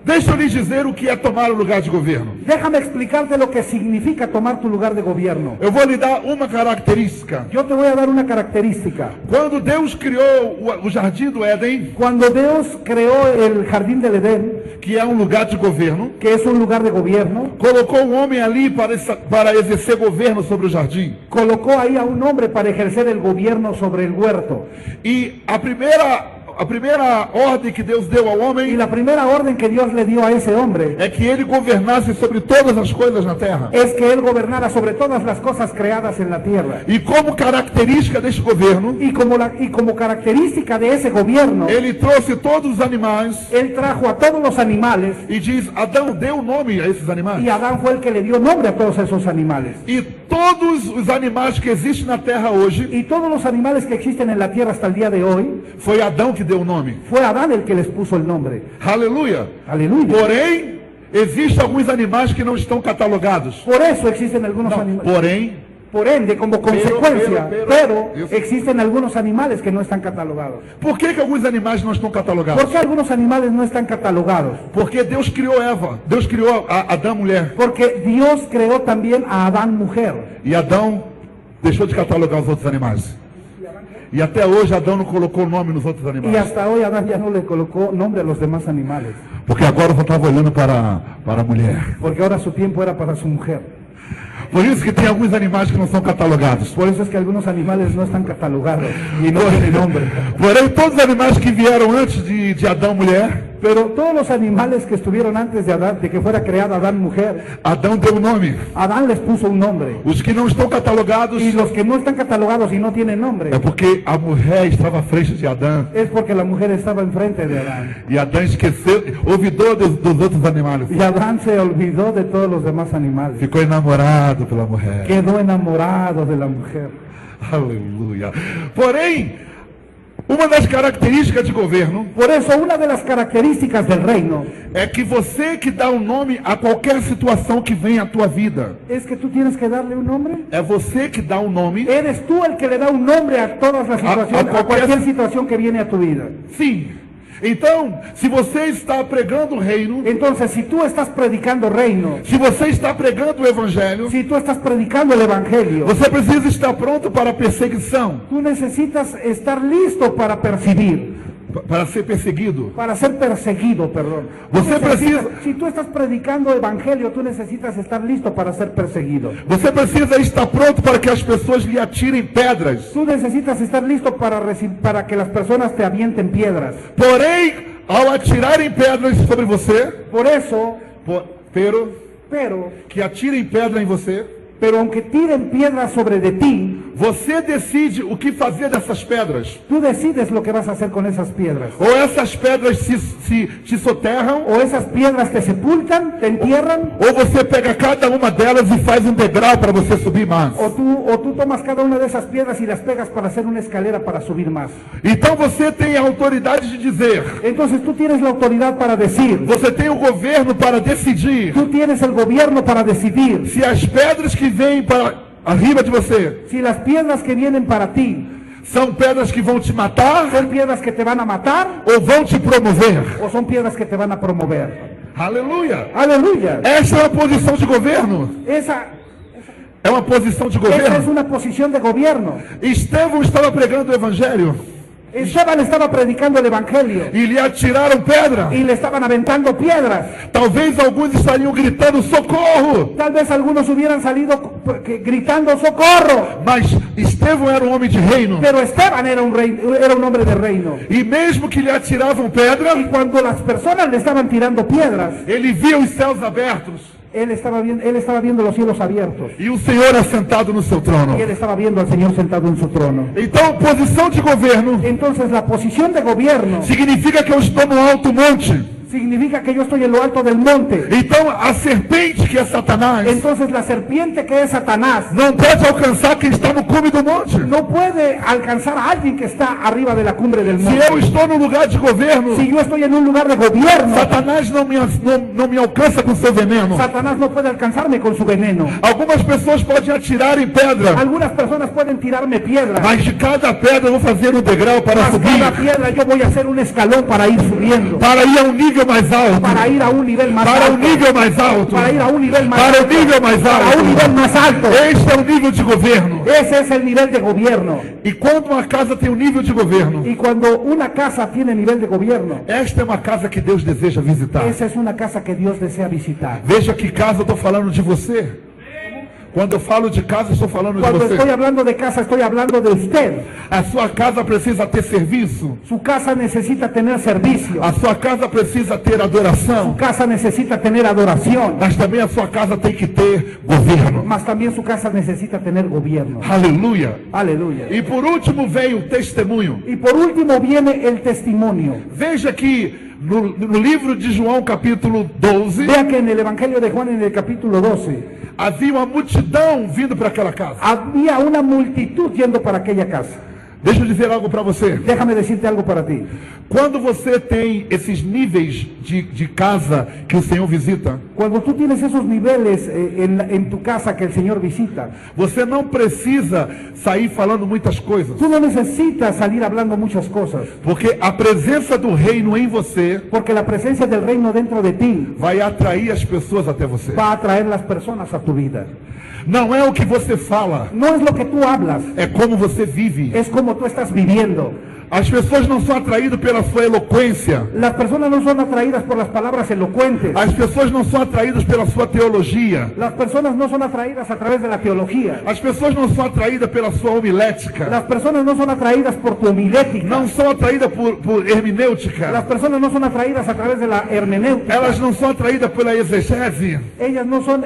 Deixa eu lhe dizer o que é tomar o lugar de governo. Déjame explicarte lo que significa tomar tu lugar de gobierno. Eu vou lhe dar uma característica. Yo te voy a dar una característica. Quando Deus criou o jardim do Éden, Cuando Dios creó el jardín del Edén, que é um lugar de governo, que es un lugar de gobierno, colocou um homem ali para exercer governo sobre o jardim. colocó ahí a un hombre para ejercer el gobierno sobre el huerto. E a primeira ordem que Deus deu ao Y homem la primera orden que Dios le dio a ese hombre é que ele governasse sobre todas as coisas na terra. es que él gobernara sobre todas las cosas creadas en la tierra. E como característica deste governo, Y como característica de ese gobierno, ele trouxe todos os animais él trajo a todos los animales, e diz: Adão, dê o nome a esses animais. y Adán fue el que le dio nombre a todos esos animales. E todos os animais que existem na terra hoje, Y todos los animales que existen en la tierra hasta el día de hoy, foi Adão que deu o nome. fue Adán el que les puso el nombre. Aleluia. Aleluya. Porém, existem alguns animais que não estão catalogados. Por eso existen algunos Não, animales. porém, Por ende, como consecuencia, pero Eso. existen algunos animales que no están catalogados. por que alguns animais não estão catalogados? ¿Por qué algunos animales no están catalogados? Porque Deus criou Eva, Deus criou Adão mulher. Porque Dios creó también a Adán mujer. E Adão deixou de catalogar os outros animais. E até hoje Adão não colocou o nome nos outros Y animais. hasta hoy Adán ya no le colocó nombre a los demás animales. Porque agora só estava olhando para a mulher. Porque ahora su tiempo era para su mujer. Por isso que tem alguns animais que não são catalogados. Por eso es que algunos animales no están catalogados y no tienen nombre. Porém, todos os animais que vieram antes de Adão mulher, Pero todos los animales que estuvieron antes de Adán, de que fuera creada Adán mujer, Adão deu o nome. Adán les puso un nombre. Os que não estão catalogados Y los que no están catalogados y no tienen nombre, é porque a mulher estava à frente de Adão. es porque la mujer estaba enfrente de Adán. E Adão esqueceu, olvidou dos outros animais. Y Adán se olvidó de todos los demás animales. Ficou enamorado pela mulher. Quedó enamorado de la mujer. Aleluia. Porém, uma das características de governo Por eso, una de las características del reino é que você que dá um nome a qualquer situação que vem à tua vida. es que tú tienes que darle un nombre. É você que dá um nome. Eres tú el que le da un nombre a todas las situaciones, a cualquier situación que viene a tu vida. Sim. Então, se você está pregando o reino, Entonces, si tú estás predicando reino, se você está pregando o evangelho, si tú estás predicando el evangelio, você precisa estar pronto para a perseguição, tú necesitas estar listo para percibir, para ser perseguido. para ser perseguido, perdón. Você precisa- Si tú estás predicando evangelio, tú necesitas estar listo para ser perseguido. Você precisa estar pronto para que as pessoas lhe atirem pedras. Tú necesitas estar listo para que las personas te avienten piedras. Porém, ao atirarem pedras sobre você, Por eso, pero que atirem pedra em você, pero aunque tiren piedras sobre de ti, você decide o que fazer dessas pedras. tú decides lo que vas a hacer con esas piedras. Ou essas pedras se te soterram, O esas piedras te sepultan, te entierran, ou você pega cada uma delas e faz um degrau para você subir mais. o tú tomas cada una de esas piedras y las pegas para hacer una escalera para subir más. Então você tem a autoridade de dizer, Entonces tú tienes la autoridad para decir, você tem o governo para decidir tú tienes el gobierno para decidir se as pedras que vêm para arriba de você si las piedras que vienen para ti são pedras que vão te matar son piedras que te van a matar ou vão te promover. o son piedras que te van a promover. Aleluia! Aleluya. Essa é uma posição de governo. Esa É uma posição de es governo. una posición de gobierno. Estevão estava pregando o evangelho. Esteban estaba predicando el evangelio e lhe atiraram pedra. y le estaban aventando piedras. Talvez alguns estariam gritando socorro, Tal vez algunos hubieran salido gritando socorro, mas Estevão era um homem de reino. pero Esteban era un hombre de reino. E mesmo que lhe atiravam pedra, Y cuando las personas le estaban tirando piedras, ele via os céus abertos él estaba viendo los cielos abiertos. e o Senhor assentado no seu trono. Y él estaba viendo al Señor sentado en su trono. Então, posição de governo Entonces la posición de gobierno significa que eu estou no alto monte. significa que yo estoy en lo alto del monte. Então, a serpente, que é Satanás, Entonces la serpiente, que es Satanás, não pode alcançar quem está no cume do monte. no puede alcanzar a alguien que está arriba de la cumbre del Se monte. eu estou no lugar de governo, Si yo estoy en un lugar de gobierno, Satanás não me alcança com seu veneno. Satanás no puede alcanzarme con su veneno. Algumas pessoas podem atirar em pedra, Algunas personas pueden tirarme piedras, mas de cada pedra eu vou fazer um degrau para mas subir, cada piedra yo voy a hacer un escalón para ir subiendo, para ir a um nível mais alto, para ir a un nivel más para um alto, nível mais alto, para ir a un nivel más para um alto, nível mais a un nivel alto. más alto. Este é o nível de governo. Ese es el nivel de gobierno. E quando uma casa tem um nível de governo, Y cuando una casa tiene nivel de gobierno, esta é uma casa que Deus deseja visitar. esa es una casa que Dios desea visitar. Veja que casa eu estou falando de você. Quando eu falo de casa, estou falando de Cuando estoy você. hablando de casa, estoy hablando de usted. A sua casa precisa ter serviço. Su casa necesita tener servicio. A sua casa precisa ter Su adoração. casa necesita tener adoración. Mas também a sua casa tem que ter governo. Mas también su casa necesita tener gobierno. Aleluia. Aleluya. E por último veio o testemunho. Y por último viene el testimonio. Veja que no livro de João, capítulo 12, Vea que en el Evangelio de Juan, en el capítulo 12, havia uma multidão vindo para aquela casa. había una multitud yendo para aquella casa. Deixa eu dizer algo para você. Déjame decirte algo para ti. Quando você tem esses níveis de casa que o Senhor visita, Cuando tú tienes esos niveles en tu casa que el Señor visita, você não precisa sair falando muitas coisas, tú no necesitas salir hablando muchas cosas, porque a presença do reino em você porque la presencia del reino dentro de ti vai atrair as pessoas até você. va a atraer las personas a tu vida. Não é o que você fala, No es lo que tú hablas, é como você vive. es como tú estás viviendo. As pessoas não são atraídas pela sua eloquência. Las personas no son atraídas por las palabras elocuentes. As pessoas não são atraídas pela sua teologia. Las personas no son atraídas a través de la teología. As pessoas não são atraídas pela sua homilética. Las personas no son atraídas por tu homilética. Não são atraídas por Las hermenêutica. personas no son atraídas a través de la hermenéutica. Elas não são atraídas pela exegese. Ellas no son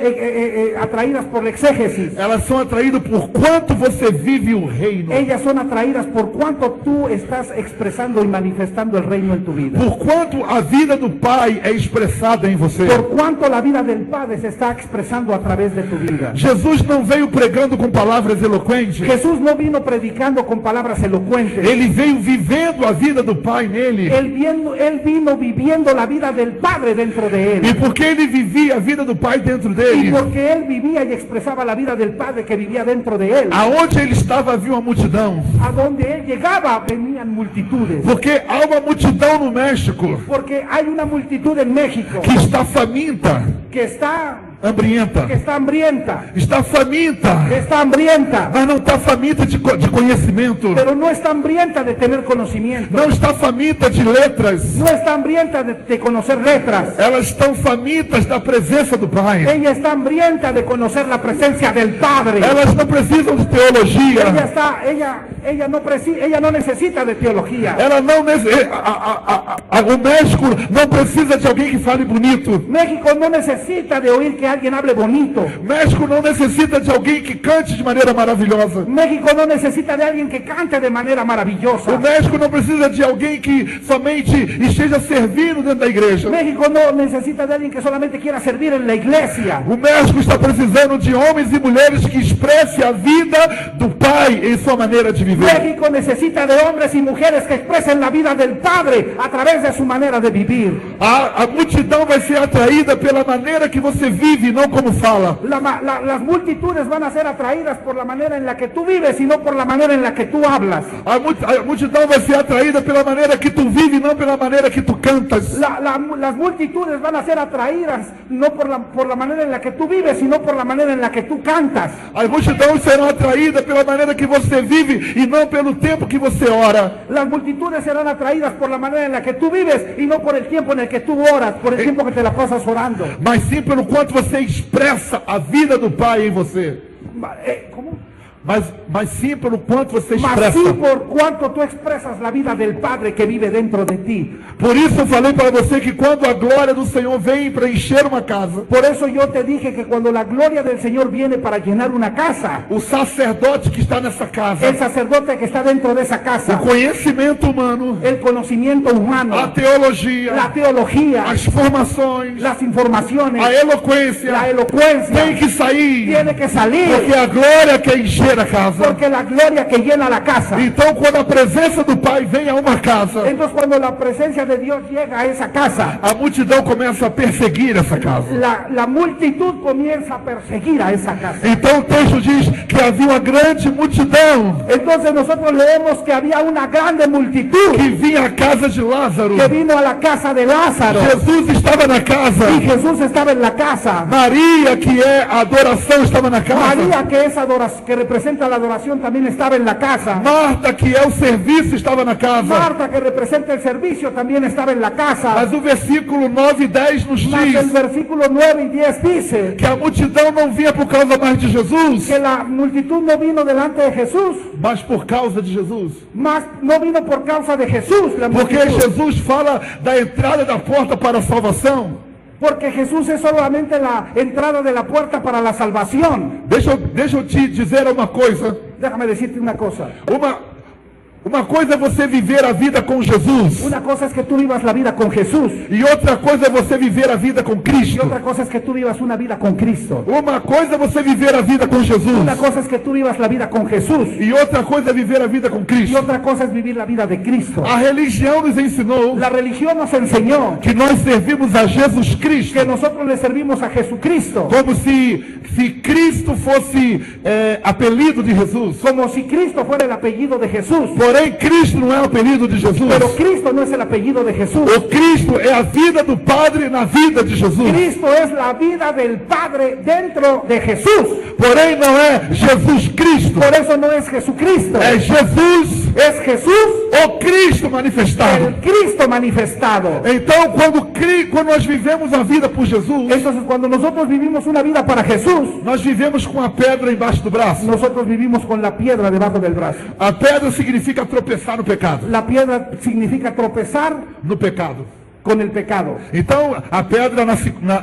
atraídas por la exégesis. Elas são atraídas por quanto você vive o reino. Ellas son atraídas por cuánto tú estás expresando y manifestando el reino en tu vida. Por quanto a vida do Pai é expressada em você. Por cuánto la vida del Padre se está expresando a través de tu vida. Jesus não veio pregando com palavras eloquentes. Jesús no vino predicando con palabras elocuentes. Ele veio vivendo a vida do Pai nele. Él vino viviendo la vida del Padre dentro de E él. porque ele vivia a vida do Pai dentro Y dele, porque él vivía y expresaba la vida del Padre que vivía dentro de él. aonde ele estava havia uma multidão. A donde él llegaba venían multitudes. Porque há uma multidão no México Porque hay una multitud en México que está faminta, que está hambrienta. hambrienta, Está faminta, que está hambrienta, mas não está faminta de conhecimento. pero no está hambrienta de tener conocimiento, Não está faminta de letras. no está hambrienta de conocer letras, Elas estão famintas da presença do Pai. ella está hambrienta de conocer la presencia del Padre. Elas não precisam de teologia. Ella no necesita de teología. Ela não, o México não precisa de alguém que fale bonito. México no necesita de oír que alguien hable bonito. México não necessita de alguém que cante de maneira maravilhosa. México no necesita de alguien que cante de manera O maravillosa. México não precisa de alguém que somente esteja servindo dentro da igreja. México no necesita de alguien que solamente quiera servir en la iglesia. O México está precisando de homens e mulheres que expressem a vida do Pai em sua maneira de viver. México necesita de hombres y mujeres que expresen la vida del Padre a través de su manera de vivir. A multidão vai ser atraída pela maneira que você vive, não como fala. Las multitudes van a ser atraídas por la manera en la que tú vives y no por la manera en la que tú hablas. A multidão vai ser atraída pela maneira que tu vive, não pela maneira que tu cantas. Las multitudes van a ser atraídas no por la manera en la que tú vives, sino por la manera en la que tú cantas. As multidões serão atraídas pela maneira que você vive e não pelo tempo que você ora. Las multitudes serán atraídas por la manera en la que tú vives y no por el tiempo en el que tú oras, por el tiempo que te la pasas orando. Mas sim pelo quanto você expressa a vida do Pai em você. ¿Cómo? Mas sim pelo quanto você Mas expressa. sí por cuanto tú expresas la vida del Padre que vive dentro de ti. Por isso eu falei para você que quando a glória do Senhor vem para encher uma casa, Por eso yo te dije que cuando la gloria del Señor viene para llenar una casa, o sacerdote que está nessa casa, el sacerdote que está dentro de esa o casa, conhecimento humano, el conocimiento a humano, teologia, la teología, as formações, las informaciones, a eloquência, la elocuencia, tem que sair, tiene que salir, porque a glória quer encher a casa. porque la gloria que llena la casa. Então quando a presença do Pai vem a uma casa, Entonces cuando la presencia de Dios llega a esa casa, a multidão começa a perseguir essa casa. la multitud comienza a perseguir a esa casa. Então o texto diz que havia uma grande multidão Entonces nosotros leemos que había una grande multitud que vinha à casa de Lázaro. que vino a la casa de Lázaro Jesus estava na casa. y Jesús estaba en la casa. Maria, que é a adoração, estava na casa. María, que es que representa la adoración, también estaba en la casa. Marta, que é o serviço, estava na casa. Marta, que representa el servicio, también estaba en la casa. Mas o versículo 9 e 10 nos Mas el diz versículo 9 y 10 dice que a multidão não vinha por causa mais de Jesus, que la multitud no vino delante de Jesús, mas por causa de Jesus. mas no vino por causa de Jesús, la Porque multitud. Jesus fala da entrada da porta para a salvação. Porque Jesús es solamente la entrada de la puerta para la salvación. Deixa eu te dizer uma coisa. Déjame decirte una cosa. Uma coisa é você viver a vida com Jesus. Una cosa es que tú vivas la vida con Jesús. E outra coisa é você viver a vida com Y Cristo. otra cosa es que tú vivas una vida con Cristo. Uma coisa é você viver a vida com Jesus. Una cosa es que tú vivas la vida con Jesús. E outra coisa é viver a vida com Y Cristo. otra cosa es vivir la vida de Cristo. A religião nos ensinou La religión nos enseñó que nós servimos a Jesus Cristo que nosotros le servimos a Jesucristo. como se Cristo fosse apelido de Jesus. Como si Cristo fuera el apellido de Jesús. Porém, Cristo não é o apelido de Jesus. Pero Cristo no es el apellido de Jesús. O Cristo é a vida do Padre na vida de Jesus. Cristo es la vida del Padre dentro de Jesús. Porém, não é Jesus Cristo. Por eso no es Jesucristo. É Jesus, Es Jesús, o Cristo manifestado. el Cristo manifestado. Então, quando nós vivemos a vida por Jesus, Entonces, cuando nosotros vivimos una vida para Jesús, nós vivemos com a pedra embaixo do braço. nosotros vivimos con la piedra debajo del brazo. A pedra significa tropeçar no pecado. La piedra significa tropezar No pecado. con el pecado. Então, a pedra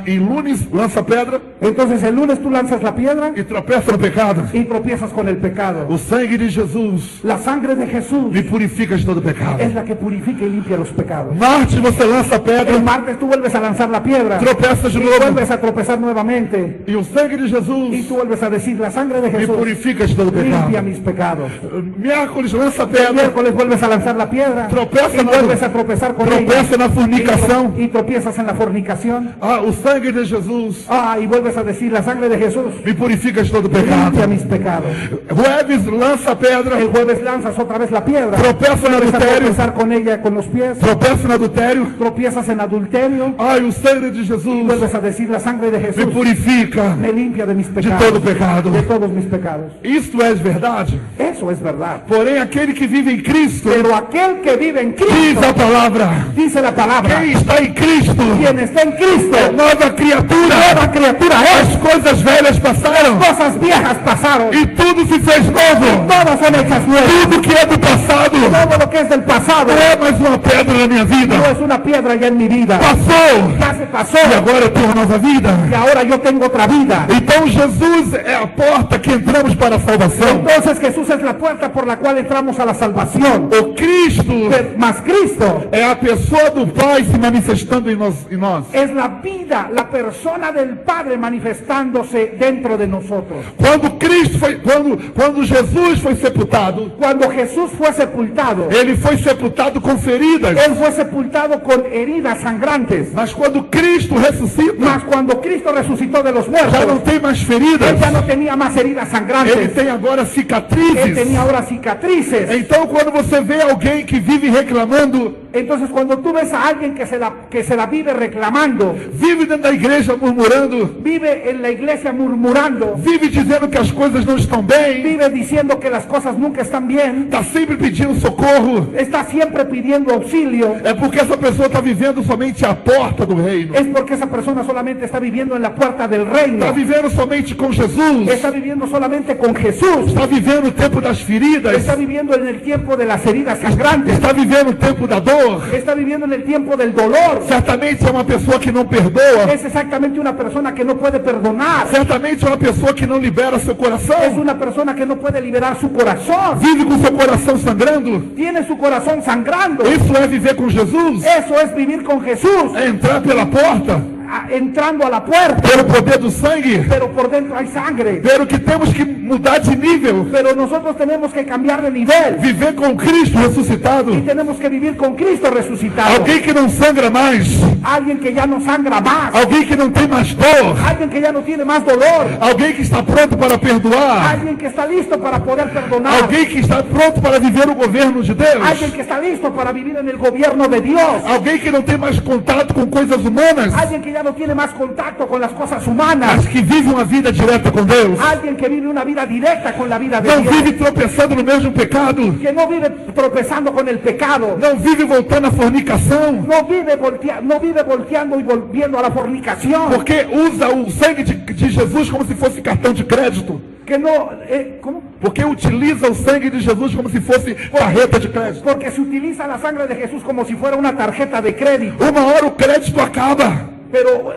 em lunes lança a pedra Entonces, el lunes tú lanzas la piedra e tropeça no pecado. y tropiezas con el pecado. O sangue de Jesus La sangre de Jesús me purifica de todo pecado. es la que purifica y limpia los pecados. Martes você lança a pedra, El martes tú vuelves a lanzar la piedra tropeça de y novo. vuelves a tropezar nuevamente. E o sangue de Y Jesus tú vuelves a decir, la sangre de me Jesús purifica de todo limpia pecado. mis pecados. Miércoles lança a El pedra, miércoles vuelves a lanzar la piedra Tropieza y na- vuelves a tropezar con tropeça na ella. fornicação. Y tropiezas en la fornicación. O sangue de Jesus Y vuelves a decir, la sangre de Jesús me purifica de todo pecado. limpia mis pecados. Jueves lança a pedra, El jueves lanzas otra vez la piedra. tropeça no Vuelves a adultério, tropezar con ella con los pies. tropeça no adultério. Tropiezas en adulterio. O sangue de Y Jesus vuelves a decir, la sangre de me Jesús purifica me limpia de mis de pecados. todo pecado. De todos mis pecados. Isto é verdade. Eso es verdad. Porém, aquele que vive em Cristo, Pero aquel que vive en diz Cristo, a palavra, dice la palabra, quem está em Cristo quien está en Cristo, é nova criatura. nueva criatura As es. coisas velhas passaram Cosas viejas pasaron. e tudo se fez novo. Todas son hechas nuevas. Tudo que é do passado Todo lo que es del pasado não é mais uma pedra na minha vida. no es una piedra ya en mi vida. Passou Ya se pasó. e agora eu tenho uma nova vida. Y ahora yo tengo otra vida. Então Jesus é a porta que entramos para a salvação. Entonces Jesús es la puerta por la cual entramos a la salvación. O Cristo Mas Cristo é a pessoa do Pai se manifestando em nós. es la vida, la persona del Padre manifestándose dentro de nosotros. Quando Jesus foi sepultado, Cuando Jesús fue sepultado, ele foi sepultado com feridas. Él fue sepultado con heridas sangrantes. Mas quando Cristo ressuscita, Mas cuando Cristo resucitó de los já não muertos, tem mais feridas. Él ya no tenía más heridas Ele sangrantes. tem agora Él cicatrizes. tenía ahora cicatrices. Então, quando você vê alguém que vive reclamando, Entonces cuando tú ves a alguien que se la vive reclamando, vive dentro da igreja murmurando, vive en la iglesia murmurando, vive dizendo que as coisas não estão bem, vive diciendo que las cosas nunca están bien, está sempre pedindo socorro, está siempre pidiendo auxilio, é porque essa pessoa está vivendo somente à porta do reino, es porque esa persona solamente está viviendo en la puerta del reino, está vivendo somente com Jesus, está viviendo solamente con Jesús, está vivendo o tempo das feridas, está viviendo en el tiempo de las heridas sangrantes, está vivendo o tempo da dor. está viviendo en el tiempo del dolor. Certamente é uma pessoa que não perdoa, Es exactamente una persona que no puede perdonar, certamente é uma pessoa que não libera seu es coração, una persona que no puede liberar su corazón, vive com seu coração sangrando. tiene su corazón sangrando. Isso é viver com Jesus, Eso es vivir con Jesús, é entrar pela porta, entrando a la puerta, pelo poder do sangue, pero por dentro hay sangre. pero que temos que mudar de nível, Pero nosotros tenemos que cambiar de nivel viver com Cristo ressuscitado, y tenemos que vivir con Cristo resucitado. alguém que não sangra mais, Alguien que ya no sangra más, alguém que não tem mais dor, alguien que ya no tiene más dolor, alguém que está pronto para perdoar, alguien que está listo para poder perdonar, alguém que está pronto para viver o governo de Deus, alguien que está listo para vivir en el gobierno de Dios, alguém que não tem mais contato com coisas humanas, alguien que ya no tiene más contacto con las cosas humanas, mas que vive uma vida direta com Deus, alguien que vive una vida directa con la vida de não Dios, vive tropeçando no mesmo pecado, que no vive tropezando con el pecado, não vive voltando à fornicação, no vive volteando y volviendo a la fornicación, porque usa o sangue de Jesus como se fosse cartão de crédito, que no, ¿cómo? porque utiliza o sangue de Jesus como se fosse tarjeta de crédito. Porque se utiliza la sangre de Jesús como si fuera una tarjeta de crédito, Uma hora o crédito acaba, pero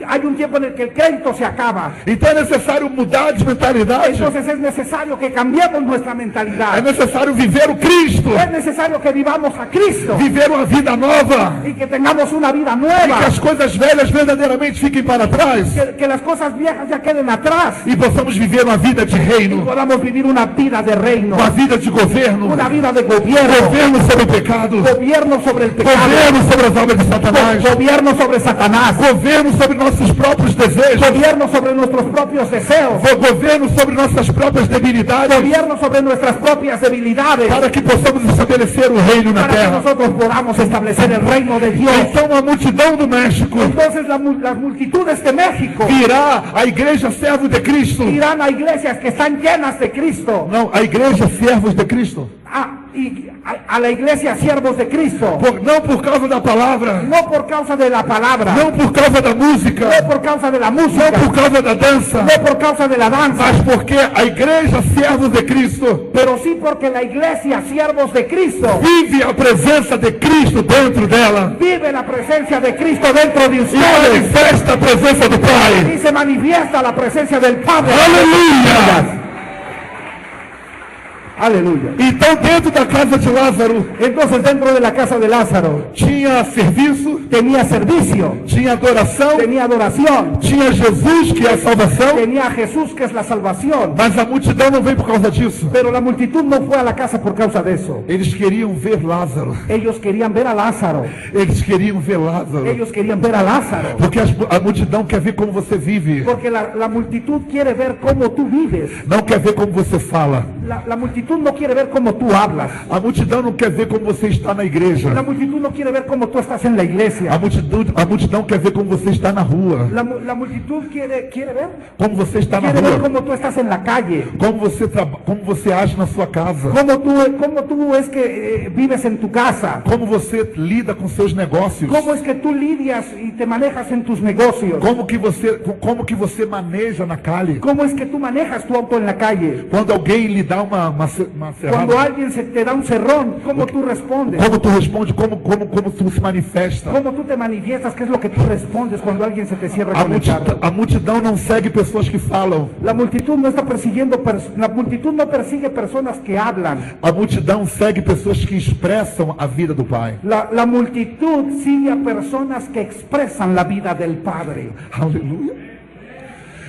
hay un tiempo en el que el crédito se acaba. então é necessário mudar de mentalidade, Entonces es necesario que cambiemos nuestra é mentalidad. necessário viver o Cristo, Es necesario que vivamos a Cristo viver uma vida nova, y que tengamos una vida e que nueva, as coisas velhas verdadeiramente fiquem para trás, que las cosas viejas ya queden atrás e possamos viver uma vida de y reino, podamos vivir una vida de reino, uma vida de governo, una vida de gobierno, governo sobre o pecado, gobierno sobre el pecado, governo sobre as obras de Satanás, gobierno sobre Satanás, governo sobre nossos próprios desejos, gobierno sobre nuestros propios deseos, governo sobre nossas próprias debilidades, gobierno sobre nuestras propias debilidades, para que possamos estabelecer o reino na para que terra. nosotros podamos establecer el reino de Dios. Então a multidão do México Entonces las multitudes de México virá a igreja servo de Cristo, irán a iglesias que están llenas de Cristo, não, a igreja servos de Cristo, a la iglesia siervos de Cristo, não por causa da palavra, no por causa de la palabra, não por causa da música, no por causa de la música, não por causa da dança, no por causa de la danza, mas porque a igreja servos de Cristo pero sí porque la iglesia siervos de Cristo vive a presença de Cristo dentro dela vive la presencia de Cristo dentro de e ustedes manifesta a presença do Pai. y se manifiesta la presencia del Padre. Aleluia! Aleluya. Então dentro da casa de Lázaro Entonces dentro de la casa de Lázaro tinha serviço, tenía servicio, tinha adoração, tenía adoración, tinha Jesus que é a salvação, tenía a Jesús que es la salvación, mas a multidão não veio por causa disso. pero la multitud no fue a la casa por causa de eso. Eles queriam ver Lázaro. Ellos querían ver a Lázaro, Eles queriam ver Lázaro. ellos querían ver a Lázaro, Porque a multidão quer ver como você vive. porque la multitud quiere ver cómo tú vives, Não quer ver como você fala. la multitud no quiere ver cómo tú hablas, A multidão não quer ver como você está na igreja. la multitud no quiere ver cómo tú estás en la iglesia, A multidão quer ver como você está na rua. la multitud quiere ver, Como você está na quiere ver rua. cómo tú estás en la calle, Como você age na sua casa. cómo tú es que vives en tu casa, Como você lida com seus negócios. cómo es que tú lidias y te manejas en tus negocios, Como que você maneja na calle. cómo es que tú manejas tu auto en la calle, Quando alguém lhe dá uma cuando ferrada. alguien te da un cerrón, cómo tú respondes, Como tu responde, como tu se manifesta. cómo tú te manifiestas, qué es lo que tú respondes cuando alguien se te cierra con el carro. A multidão não segue pessoas que falam. La multitud no está persiguiendo, la multitud no persigue personas que hablan. A multidão segue pessoas que expressam a vida do Pai. La multitud sigue a personas que expresan la vida del Padre. Aleluia.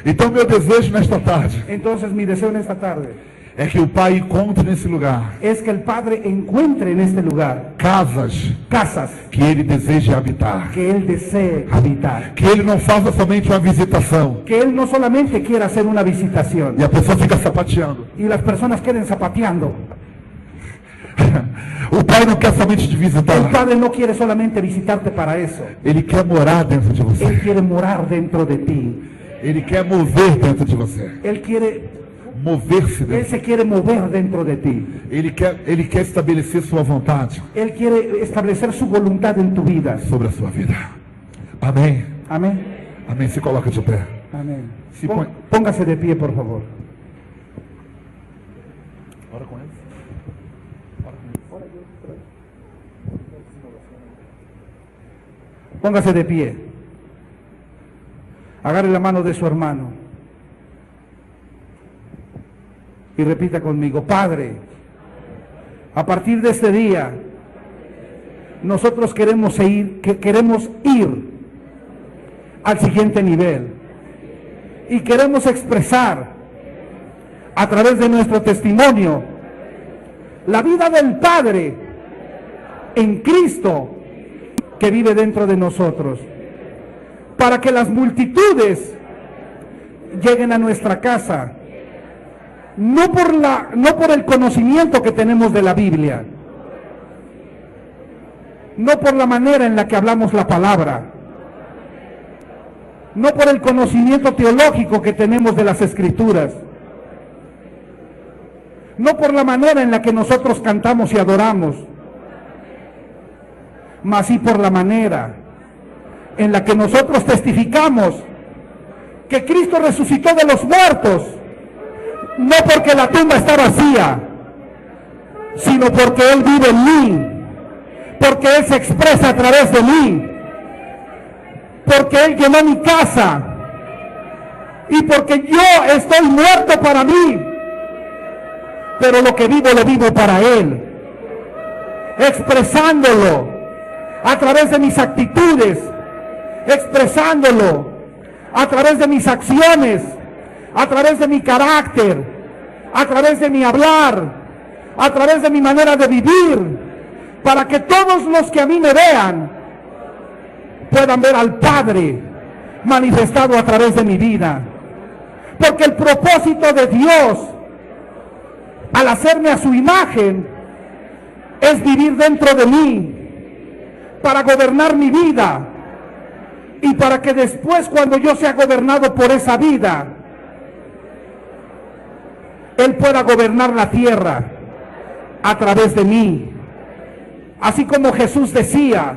Então meu desejo nesta tarde Entonces mi deseo en esta tarde é que o Pai encontre nesse lugar es que el Padre encuentre en este lugar casas que Ele deseja habitar. que Él desee habitar. Que Ele não faça somente uma visitação Que Él no solamente quiera hacer una visitación e a pessoa fica sapateando. y las personas queden zapateando. O Pai não quer somente te El visitar. Padre no quiere solamente visitarte para eso. Ele quer morar dentro de Él você. quiere morar dentro de ti. Ele quer mover dentro de você. Mover-se Él dentro. se quiere mover dentro de ti. Ele quer estabelecer sua vontade Él quiere establecer su voluntad en tu vida. sobre a sua vida. Amém. Amén. Amém. Se coloca de pé. Amén. Sí, pues. Póngase de pie, por favor. Ora com ele. Póngase de pie. Agarre la mano de su hermano. Y repita conmigo: Padre, a partir de este día, nosotros queremos ir al siguiente nivel. Y queremos expresar a través de nuestro testimonio la vida del Padre en Cristo que vive dentro de nosotros, para que las multitudes lleguen a nuestra casa, no por el conocimiento que tenemos de la Biblia, no por la manera en la que hablamos la palabra, no por el conocimiento teológico que tenemos de las Escrituras, no por la manera en la que nosotros cantamos y adoramos, mas sí por la manera en la que nosotros testificamos que Cristo resucitó de los muertos, no porque la tumba está vacía, sino porque Él vive en mí, porque Él se expresa a través de mí, porque Él llenó mi casa y porque yo estoy muerto para mí, pero lo que vivo lo vivo para Él, expresándolo a través de mis actitudes, expresándolo a través de mis acciones, a través de mi carácter, a través de mi hablar, a través de mi manera de vivir, para que todos los que a mí me vean puedan ver al Padre manifestado a través de mi vida. Porque el propósito de Dios al hacerme a su imagen es vivir dentro de mí, para gobernar mi vida, y para que después, cuando yo sea gobernado por esa vida, Él pueda gobernar la tierra a través de mí. Así como Jesús decía: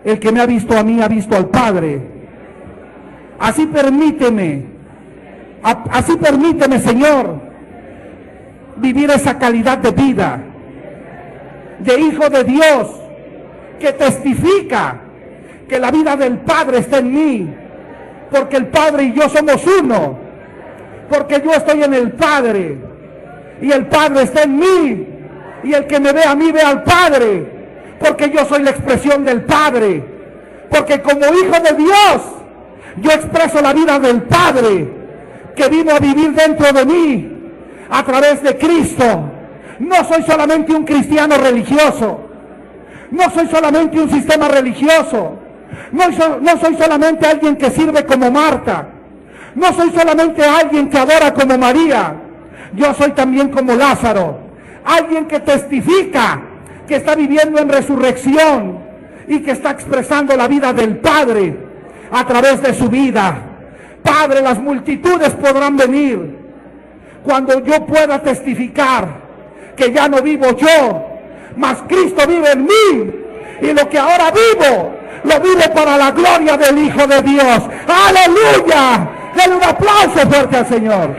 el que me ha visto a mí ha visto al Padre. Así permíteme, Señor, vivir esa calidad de vida de hijo de Dios, que testifica que la vida del Padre está en mí, porque el Padre y yo somos uno, porque yo estoy en el Padre y el Padre está en mí, y el que me ve a mí ve al Padre, porque yo soy la expresión del Padre, porque como hijo de Dios yo expreso la vida del Padre que vino a vivir dentro de mí a través de Cristo. No soy solamente un cristiano religioso, no soy solamente un sistema religioso, no soy solamente alguien que sirve como Marta, no soy solamente alguien que adora como María. Yo soy también como Lázaro, alguien que testifica que está viviendo en resurrección y que está expresando la vida del Padre a través de su vida. Padre, las multitudes podrán venir cuando yo pueda testificar que ya no vivo yo, mas Cristo vive en mí, y lo que ahora vivo, lo vivo para la gloria del Hijo de Dios. ¡Aleluya! Denle un aplauso fuerte al Señor.